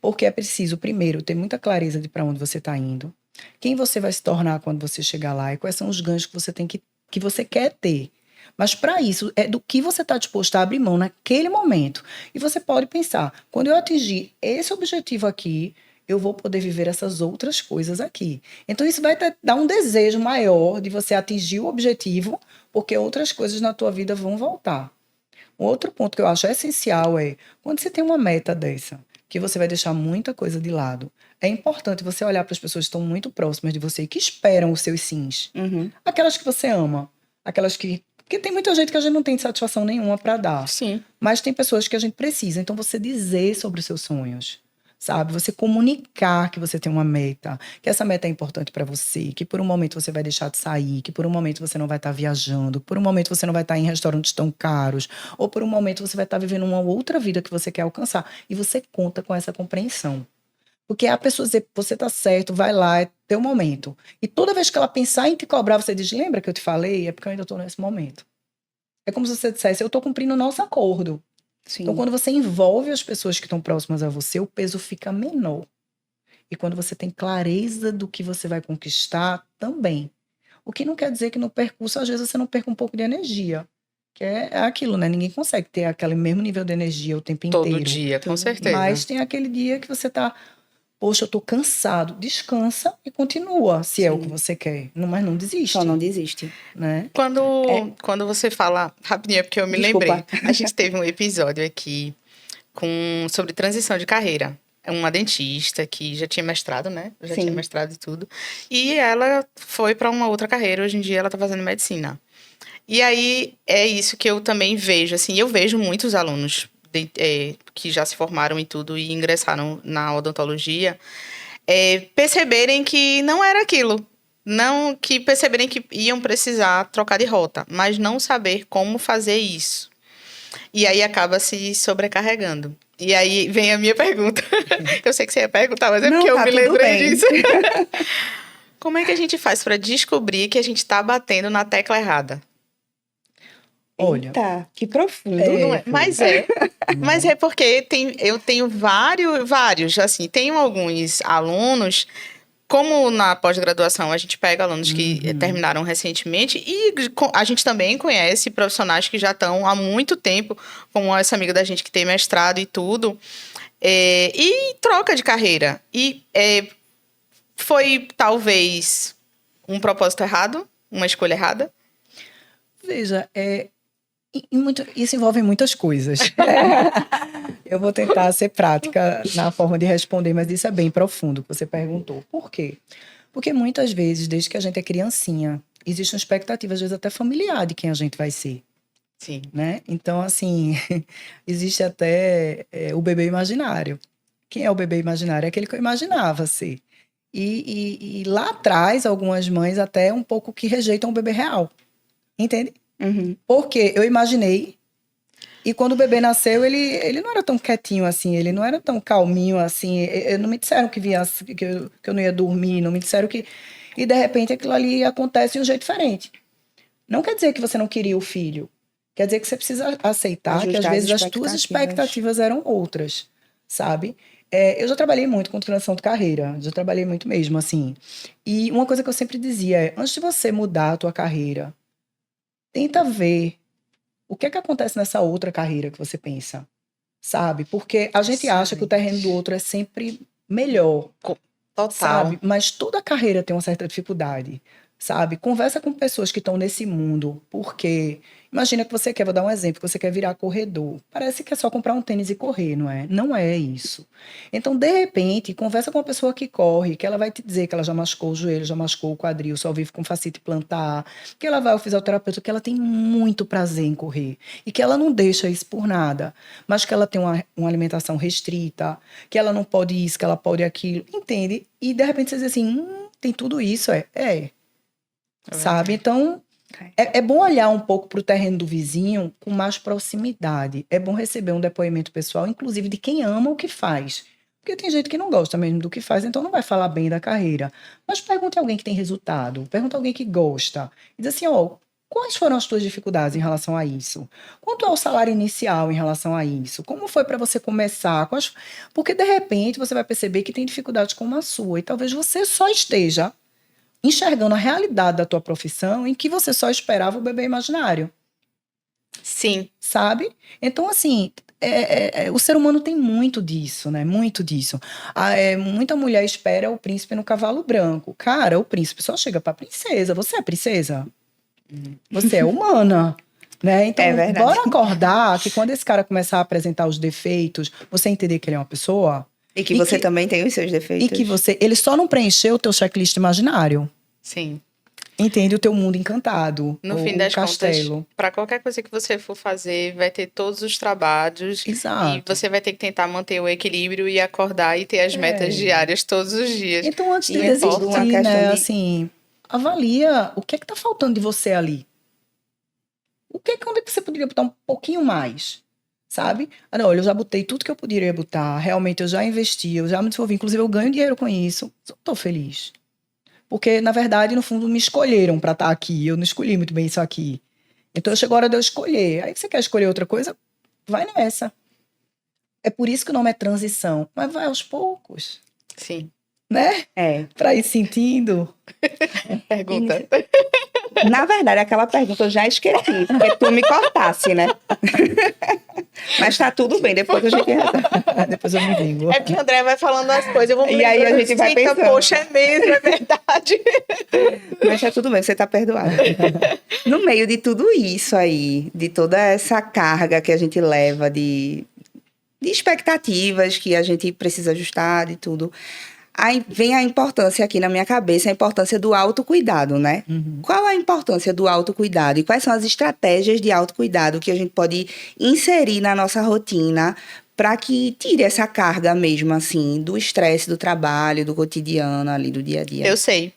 Porque é preciso, primeiro, ter muita clareza de para onde você está indo, quem você vai se tornar quando você chegar lá e quais são os ganhos que você tem que você quer ter. Mas para isso, é do que você está disposto a abrir mão naquele momento. E você pode pensar, quando eu atingir esse objetivo aqui, eu vou poder viver essas outras coisas aqui. Então isso vai dar um desejo maior de você atingir o objetivo, porque outras coisas na tua vida vão voltar. Um outro ponto que eu acho essencial é, quando você tem uma meta dessa, que você vai deixar muita coisa de lado, é importante você olhar para as pessoas que estão muito próximas de você e que esperam os seus sims. Aquelas que você ama, aquelas que... Porque tem muita gente que a gente não tem satisfação nenhuma para dar. Sim. Mas tem pessoas que a gente precisa. Então, você dizer sobre os seus sonhos, sabe? Você comunicar que você tem uma meta, que essa meta é importante para você, que por um momento você vai deixar de sair, que por um momento você não vai estar viajando, que por um momento você não vai estar em restaurantes tão caros, ou por um momento você vai estar vivendo uma outra vida que você quer alcançar. E você conta com essa compreensão. Porque a pessoa dizer, você tá certo, vai lá, é teu momento. E toda vez que ela pensar em te cobrar, você diz, lembra que eu te falei? É porque eu ainda tô nesse momento. É como se você dissesse, eu tô cumprindo o nosso acordo. Sim. Então, quando você envolve as pessoas que estão próximas a você, o peso fica menor. E quando você tem clareza do que você vai conquistar, também. O que não quer dizer que no percurso, às vezes, você não perca um pouco de energia. Que é aquilo, né? Ninguém consegue ter aquele mesmo nível de energia o tempo Todo inteiro. dia, com certeza. Mas tem aquele dia que você tá, poxa, eu tô cansado. Descansa e continua, se é o que você quer. Mas não desiste. Só não desiste. Né? Quando você fala, rapidinho, é porque eu me lembrei. A gente teve um episódio aqui sobre transição de carreira. Uma dentista que já tinha mestrado, né? Já tinha mestrado e tudo. E ela foi para uma outra carreira. Hoje em dia ela tá fazendo medicina. E aí, é isso que eu também vejo, assim, eu vejo muitos alunos que já se formaram e tudo e ingressaram na odontologia, perceberem que não era aquilo, não que perceberem que iam precisar trocar de rota, mas não saber como fazer isso. E aí acaba se sobrecarregando. E aí vem a minha pergunta. Eu sei que você ia perguntar, mas é porque eu me lembrei disso. Como é que a gente faz para descobrir que a gente está batendo na tecla errada? Olha, eita, que profundo. Não é? Mas é porque eu tenho vários, assim, tenho alguns alunos, como na pós-graduação a gente pega alunos que terminaram recentemente e a gente também conhece profissionais que já estão há muito tempo, como essa amiga da gente que tem mestrado e tudo, e troca de carreira. E foi talvez um propósito errado, uma escolha errada? Veja, isso envolve muitas coisas. Eu vou tentar ser prática na forma de responder, mas isso é bem profundo que você perguntou. Por quê? Porque muitas vezes, desde que a gente é criancinha, existe uma expectativa, às vezes até familiar, de quem a gente vai ser. Sim. Né? Então, assim, existe até o bebê imaginário. Quem é o bebê imaginário? É aquele que eu imaginava ser. E lá atrás, algumas mães até um pouco que rejeitam o bebê real. Entende? Porque eu imaginei, e quando o bebê nasceu, ele não era tão quietinho assim, ele não era tão calminho assim, não me disseram que eu não ia dormir, não me disseram que... E de repente aquilo ali acontece de um jeito diferente. Não quer dizer que você não queria o filho, quer dizer que você precisa aceitar que às vezes as tuas expectativas eram outras, sabe? Eu já trabalhei muito com transição de carreira, já trabalhei muito mesmo, assim. E uma coisa que eu sempre dizia é, antes de você mudar a tua carreira, tenta ver o que é que acontece nessa outra carreira que você pensa, sabe? Porque a gente acha que o terreno do outro é sempre melhor. Total. Sabe? Mas toda carreira tem uma certa dificuldade, sabe? Conversa com pessoas que estão nesse mundo, porque imagina que você quer, vou dar um exemplo, que você quer virar corredor. Parece que é só comprar um tênis e correr, não é? Não é isso. Então, de repente, conversa com uma pessoa que corre, que ela vai te dizer que ela já machucou o joelho, já machucou o quadril, só vive com fascite plantar, que ela vai ao fisioterapeuta, que ela tem muito prazer em correr e que ela não deixa isso por nada, mas que ela tem uma alimentação restrita, que ela não pode isso, que ela pode aquilo, entende? E de repente você diz assim, tem tudo isso, sabe? Então, é bom olhar um pouco para o terreno do vizinho com mais proximidade. É bom receber um depoimento pessoal, inclusive de quem ama o que faz. Porque tem gente que não gosta mesmo do que faz, então não vai falar bem da carreira. Mas pergunte a alguém que tem resultado, pergunte a alguém que gosta. E diz assim, quais foram as tuas dificuldades em relação a isso? Quanto é o salário inicial em relação a isso? Como foi para você começar? Porque, de repente, você vai perceber que tem dificuldades como a sua. E talvez você só esteja enxergando a realidade da tua profissão em que você só esperava o bebê imaginário. Sim. Sabe? Então, assim, o ser humano tem muito disso, né? Muito disso. Muita mulher espera o príncipe no cavalo branco. Cara, o príncipe só chega pra princesa. Você é princesa? Você é humana. Né? Então, bora acordar que quando esse cara começar a apresentar os defeitos, você entender que ele é uma pessoa... E que você também tem os seus defeitos. E que ele só não preencheu o teu checklist imaginário. Sim. Entende o teu mundo encantado. No fim das contas, para qualquer coisa que você for fazer, vai ter todos os trabalhos. Exato. E você vai ter que tentar manter o equilíbrio e acordar e ter as metas diárias todos os dias. Então, antes de desistir, né, assim, avalia o que é que tá faltando de você ali. Onde é que você poderia botar um pouquinho mais? Sabe? Não, olha, eu já botei tudo que eu poderia botar. Realmente, eu já investi, eu já me desenvolvi. Inclusive, eu ganho dinheiro com isso. Eu tô feliz. Porque, na verdade, no fundo, me escolheram para estar aqui. Eu não escolhi muito bem isso aqui. Então, chegou a hora de eu escolher. Aí, você quer escolher outra coisa? Vai nessa. É por isso que o nome é transição. Mas vai aos poucos. Sim. né? É. Para ir sentindo. Pergunta. Na verdade, aquela pergunta eu já esqueci, porque tu me cortasse, né? Mas tá tudo bem, depois a gente resolve. Depois eu me vingo. É porque o André vai falando as coisas, eu vou me E aí a lembrando, gente vai eita, pensando. poxa, é mesmo, é verdade. Mas tá tudo bem, você tá perdoado. No meio de tudo isso aí, de toda essa carga que a gente leva de expectativas que a gente precisa ajustar, de tudo, aí vem a importância aqui na minha cabeça, a importância do autocuidado, né? Qual a importância do autocuidado e quais são as estratégias de autocuidado que a gente pode inserir na nossa rotina para que tire essa carga mesmo, assim, do estresse do trabalho, do cotidiano ali, do dia a dia? Eu sei.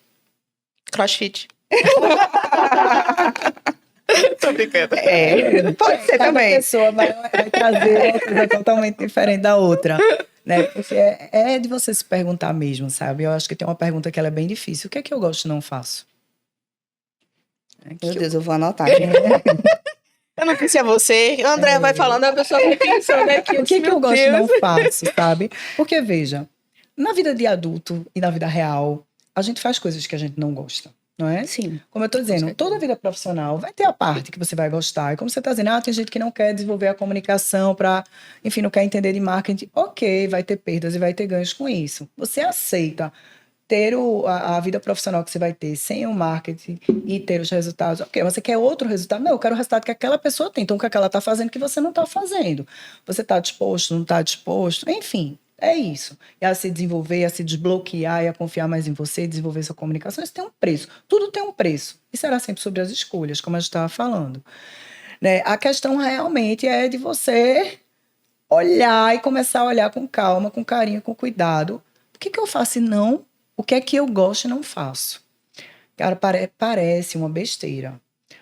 CrossFit. Tô brincando. Pode ser Cada também. pessoa vai trazer uma coisa totalmente diferente da outra, né? Porque é de você se perguntar mesmo, sabe? Eu acho que tem uma pergunta que ela é bem difícil. O que é que eu gosto e não faço? Meu Deus, eu vou anotar aqui. Eu não disse a você. O André vai falando, a pessoa vai pensando aqui. O que meu eu gosto e Deus. não faço, sabe? Porque, veja, na vida de adulto e na vida real, a gente faz coisas que a gente não gosta, não é? Sim. Como eu tô dizendo, toda a vida profissional vai ter a parte que você vai gostar. E como você tá dizendo, tem gente que não quer desenvolver a comunicação para, enfim, não quer entender de marketing. Ok, vai ter perdas e vai ter ganhos com isso. Você aceita ter a vida profissional que você vai ter sem o marketing e ter os resultados. Ok, você quer outro resultado? Não, eu quero o resultado que aquela pessoa tem. Então, o que ela está fazendo que você não está fazendo? Você está disposto, não está disposto? Enfim, é isso. E a se desenvolver, a se desbloquear e a confiar mais em você, desenvolver sua comunicação, isso tem um preço. Tudo tem um preço. E será sempre sobre as escolhas, como a gente estava falando. Né? A questão realmente é de você olhar e começar a olhar com calma, com carinho, com cuidado. O que eu faço e não? O que é que eu gosto e não faço? Cara, parece uma besteira.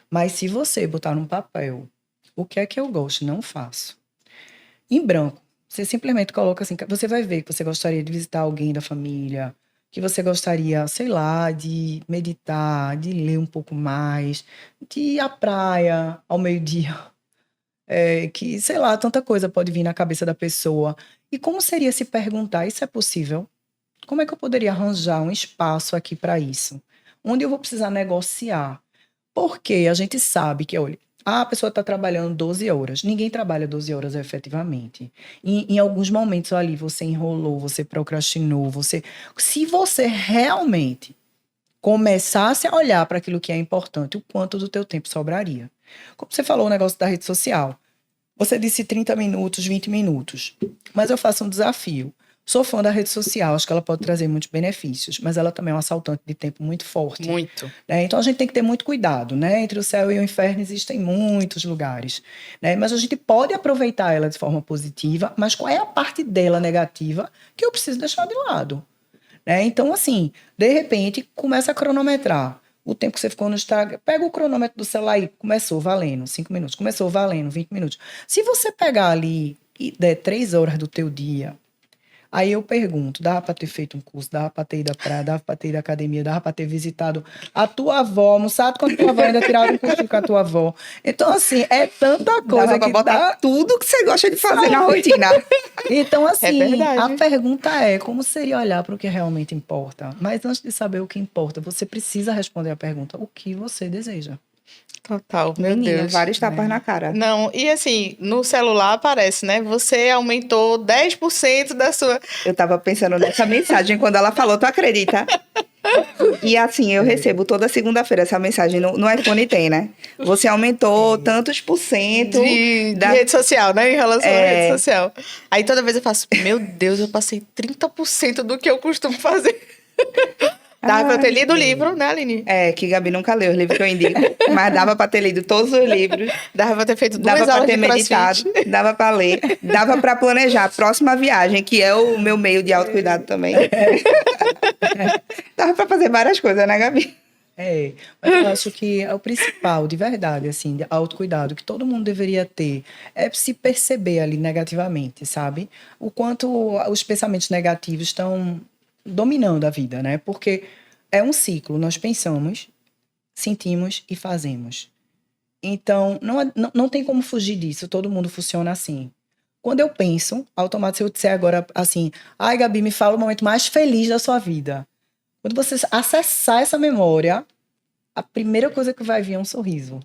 Mas se você botar num papel o que é que eu gosto e não faço, em branco, você simplesmente coloca assim, você vai ver que você gostaria de visitar alguém da família, que você gostaria, sei lá, de meditar, de ler um pouco mais, de ir à praia ao meio-dia. Que, sei lá, tanta coisa pode vir na cabeça da pessoa. E como seria se perguntar, isso é possível? Como é que eu poderia arranjar um espaço aqui para isso? Onde eu vou precisar negociar? Porque a gente sabe que, olha, a pessoa está trabalhando 12 horas. Ninguém trabalha 12 horas efetivamente. Em alguns momentos ali você enrolou, você procrastinou, se você realmente começasse a olhar para aquilo que é importante, o quanto do teu tempo sobraria. Como você falou o negócio da rede social. Você disse 30 minutos, 20 minutos. Mas eu faço um desafio. Sou fã da rede social, acho que ela pode trazer muitos benefícios, mas ela também é um assaltante de tempo muito forte. Muito. Né? Então a gente tem que ter muito cuidado, né? Entre o céu e o inferno existem muitos lugares, né? Mas a gente pode aproveitar ela de forma positiva, mas qual é a parte dela negativa que eu preciso deixar de lado? Né? Então, assim, de repente, começa a cronometrar. O tempo que você ficou no Instagram, pega o cronômetro do celular e começou valendo 5 minutos, começou valendo 20 minutos. Se você pegar ali e der 3 horas do teu dia, aí eu pergunto, dava para ter feito um curso, dava para ter ido à praia, dava para ter ido à academia, dava para ter visitado a tua avó, almoçado com a tua avó, ainda tirado um curso com a tua avó. Então, assim, é tanta coisa Dava pra que botar dá... tudo que você gosta de fazer na rotina. Então, assim, verdade. a pergunta é, como seria olhar para o que realmente importa? Mas antes de saber o que importa, você precisa responder a pergunta, o que você deseja? Total, meu Menina, Deus. vários tapas na cara. Não, e assim, no celular aparece, né? Você aumentou 10% da sua... Eu tava pensando nessa mensagem quando ela falou, tu acredita? E assim, eu recebo toda segunda-feira essa mensagem no iPhone tem, né? Você aumentou tantos por cento de da... rede social, né? Em relação à rede social. Aí toda vez eu faço, meu Deus, eu passei 30% do que eu costumo fazer. Dava pra eu ter lido o livro, né, Aline? Que Gabi nunca leu os livros que eu indico, mas dava pra ter lido todos os livros, Dava pra ter feito 2 dava pra aulas ter de meditado, CrossFit. dava pra ler, dava pra planejar a próxima viagem, que é o meu meio de autocuidado também. Dava pra fazer várias coisas, né, Gabi? Mas eu acho que é o principal, de verdade, assim, de autocuidado que todo mundo deveria ter é se perceber ali negativamente, sabe? O quanto os pensamentos negativos estão dominando a vida, né? Porque é um ciclo, nós pensamos, sentimos e fazemos. Então, não tem como fugir disso, todo mundo funciona assim. Quando eu penso, automaticamente, se eu disser agora assim, ai, Gabi, me fala o momento mais feliz da sua vida. Quando você acessar essa memória, a primeira coisa que vai vir é um sorriso.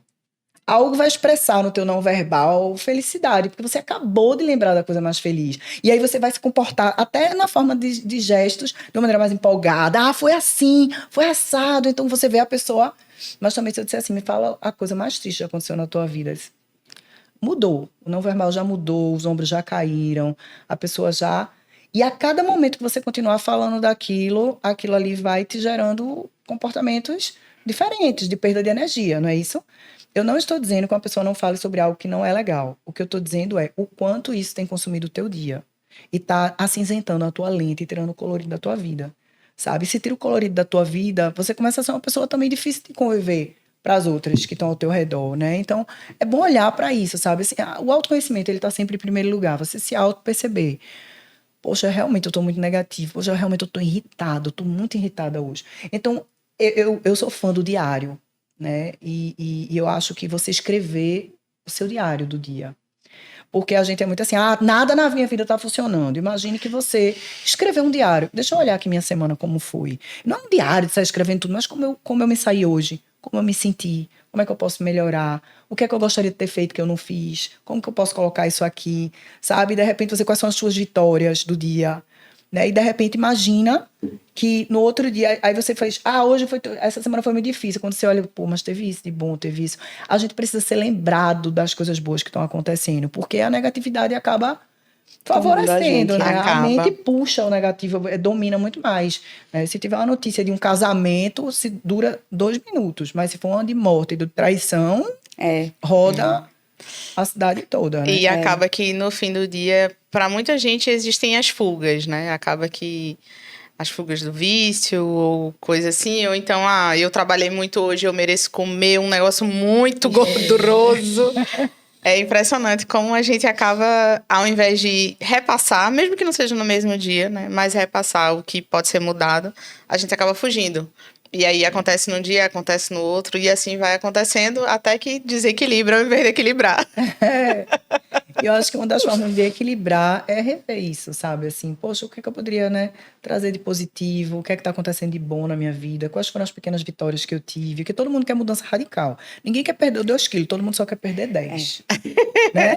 Algo vai expressar no teu não verbal felicidade, porque você acabou de lembrar da coisa mais feliz. E aí você vai se comportar até na forma de gestos, de uma maneira mais empolgada. Ah, foi assim, foi assado. Então você vê a pessoa... Mas também se eu disser assim, me fala a coisa mais triste que aconteceu na tua vida. Mudou. O não verbal já mudou, os ombros já caíram, a pessoa já... E a cada momento que você continuar falando daquilo, aquilo ali vai te gerando comportamentos diferentes, de perda de energia, não é isso? Eu não estou dizendo que uma pessoa não fale sobre algo que não é legal. O que eu estou dizendo é o quanto isso tem consumido o teu dia. E está acinzentando a tua lente e tirando o colorido da tua vida. Sabe? Se tira o colorido da tua vida, você começa a ser uma pessoa também difícil de conviver para as outras que estão ao teu redor, né? Então, é bom olhar para isso, sabe? Assim, o autoconhecimento, ele está sempre em primeiro lugar. Você se auto-perceber. Poxa, realmente eu estou muito negativo. Poxa, realmente eu estou irritado. Eu estou muito irritada hoje. Então, eu sou fã do diário, né? E eu acho que você escrever o seu diário do dia. Porque a gente é muito assim, nada na minha vida está funcionando. Imagine que você escreveu um diário. Deixa eu olhar aqui minha semana como foi. Não é um diário de sair escrevendo tudo, mas como eu me saí hoje, como eu me senti, como é que eu posso melhorar, o que é que eu gostaria de ter feito que eu não fiz, como que eu posso colocar isso aqui, sabe? E de repente quais são as suas vitórias do dia, né? E de repente imagina que no outro dia, aí você faz, essa semana foi muito difícil. Quando você olha, pô, mas teve isso de bom, teve isso. A gente precisa ser lembrado das coisas boas que estão acontecendo, porque a negatividade acaba favorecendo, né? A mente puxa o negativo, domina muito mais, né? Se tiver uma notícia de um casamento, se dura 2 minutos, mas se for uma de morte e de traição, roda a cidade toda, né? E acaba que no fim do dia, para muita gente existem as fugas, né? Acaba que as fugas do vício ou coisa assim, ou então, eu trabalhei muito hoje, eu mereço comer um negócio muito gorduroso. É impressionante como a gente acaba, ao invés de repassar, mesmo que não seja no mesmo dia, né? Mas repassar o que pode ser mudado, a gente acaba fugindo. E aí acontece num dia, acontece no outro, e assim vai acontecendo até que desequilibra ao invés de equilibrar. Eu acho que uma das formas de equilibrar é rever isso, sabe? Assim, poxa, o que é que eu poderia, né, trazer de positivo? O que é que está acontecendo de bom na minha vida? Quais foram as pequenas vitórias que eu tive? Porque todo mundo quer mudança radical. Ninguém quer perder 2 quilos, todo mundo só quer perder 10. Né?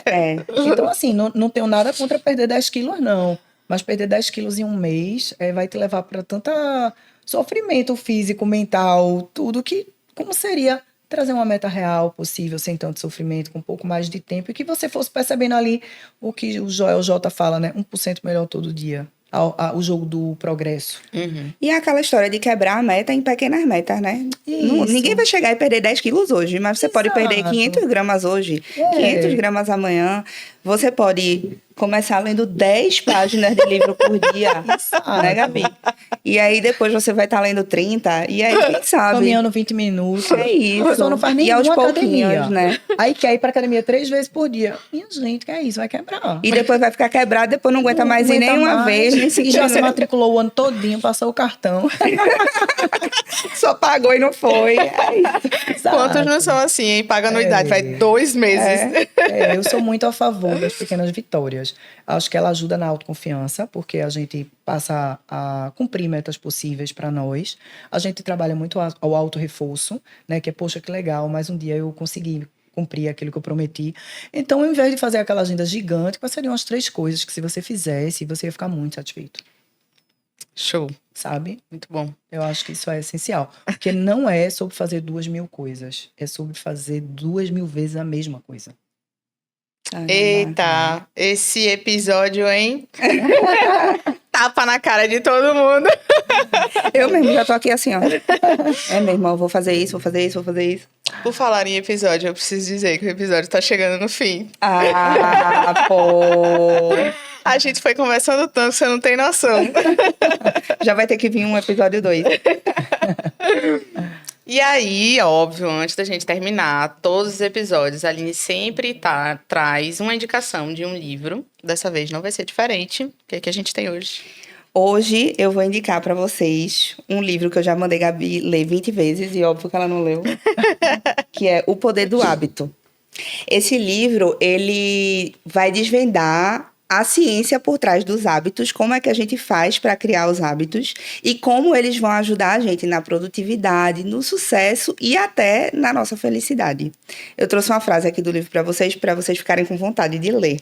Então, assim, não tenho nada contra perder 10 quilos, não. Mas perder 10 quilos em um mês vai te levar para tanta sofrimento físico, mental, tudo que... Como seria trazer uma meta real possível, sem tanto sofrimento, com um pouco mais de tempo, e que você fosse percebendo ali o que o Joel J fala, né? 1% melhor todo dia. O jogo do progresso. Uhum. E é aquela história de quebrar a meta em pequenas metas, né? Ninguém vai chegar e perder 10 quilos hoje, mas você pode perder 500 gramas hoje, 500 gramas amanhã. Você pode começar lendo 10 páginas de livro por dia, né, Gabi? E aí depois você vai estar lendo 30, e aí quem sabe? Caminhando 20 minutos. É isso. A pessoa não faz nenhuma academia, né? Aí quer ir pra academia 3 vezes por dia. Minha gente, que é isso? Vai quebrar. E depois vai ficar quebrado, depois não aguenta mais ir nenhuma vez. Nem e já se matriculou o ano todinho, passou o cartão. Só pagou e não foi. Quantos não são assim, hein? Paga anuidade, vai 2 meses. Eu sou muito a favor das pequenas vitórias. Acho que ela ajuda na autoconfiança, porque a gente passa a cumprir metas possíveis para nós. A gente trabalha muito ao auto-reforço, né? Que é, poxa, que legal, mais um dia eu consegui cumprir aquilo que eu prometi. Então, ao invés de fazer aquela agenda gigante, quais seriam as 3 coisas que, se você fizesse, você ia ficar muito satisfeito? Show. Sabe? Muito bom. Eu acho que isso é essencial. Porque não é sobre fazer 2.000 coisas. É sobre fazer 2.000 vezes a mesma coisa. Eita, esse episódio, hein? Tapa na cara de todo mundo. Eu mesmo já tô aqui assim, ó. É mesmo, eu vou fazer isso, vou fazer isso, vou fazer isso. Por falar em episódio, eu preciso dizer que o episódio tá chegando no fim. Pô. A gente foi conversando tanto que você não tem noção. Já vai ter que vir um episódio 2. E aí, óbvio, antes da gente terminar todos os episódios, a Aline sempre traz uma indicação de um livro. Dessa vez não vai ser diferente. O que é que a gente tem hoje? Hoje eu vou indicar para vocês um livro que eu já mandei Gabi ler 20 vezes, e óbvio que ela não leu, que é O Poder do Hábito. Esse livro, ele vai desvendar a ciência por trás dos hábitos, como é que a gente faz para criar os hábitos e como eles vão ajudar a gente na produtividade, no sucesso e até na nossa felicidade. Eu trouxe uma frase aqui do livro para vocês ficarem com vontade de ler,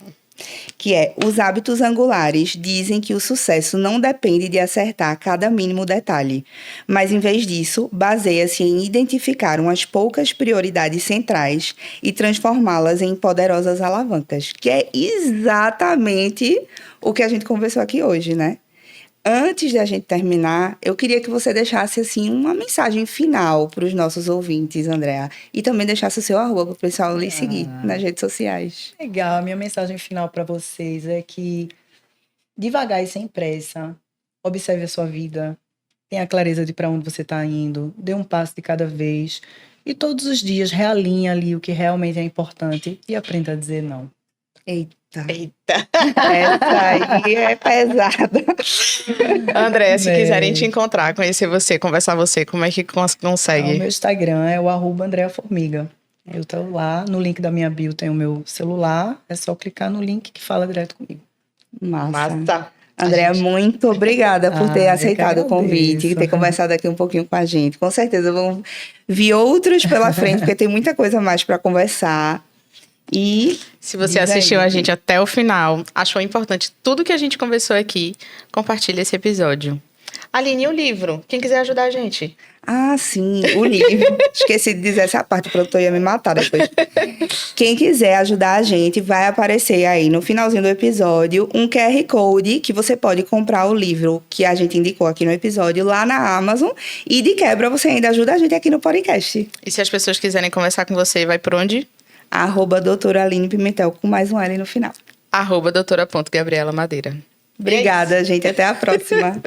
que é: os hábitos angulares dizem que o sucesso não depende de acertar cada mínimo detalhe, mas, em vez disso, baseia-se em identificar umas poucas prioridades centrais e transformá-las em poderosas alavancas, que é exatamente o que a gente conversou aqui hoje, né? Antes de a gente terminar, eu queria que você deixasse, assim, uma mensagem final para os nossos ouvintes, Andréa. E também deixasse o seu arroba para o pessoal lhe seguir nas redes sociais. Legal. A minha mensagem final para vocês é que, devagar e sem pressa, observe a sua vida, tenha clareza de para onde você está indo, dê um passo de cada vez e todos os dias realinhe ali o que realmente é importante e aprenda a dizer não. Eita. Eita. Essa aí é pesada. André, se quiserem te encontrar, conhecer você, conversar com você, como é que consegue? O meu Instagram é o @AndreaFormiga. Eu tô lá, no link da minha bio tem o meu celular, é só clicar no link que fala direto comigo. Massa. Andréa, muito obrigada por ter aceitado o convite e ter conversado aqui um pouquinho com a gente. Com certeza vão vir outros pela frente, porque tem muita coisa mais para conversar. E se você assistiu a gente até o final, achou importante tudo que a gente conversou aqui, compartilhe esse episódio. Aline, o livro? Quem quiser ajudar a gente? Ah, sim, o livro. Esqueci de dizer essa parte, o produtor ia me matar depois. Quem quiser ajudar a gente, vai aparecer aí no finalzinho do episódio um QR Code que você pode comprar o livro que a gente indicou aqui no episódio lá na Amazon. E de quebra, você ainda ajuda a gente aqui no podcast. E se as pessoas quiserem conversar com você, vai por onde? @doutora Aline Pimentel, com mais um L no final. @doutora.gabriela Madeira. Obrigada, gente. Até a próxima.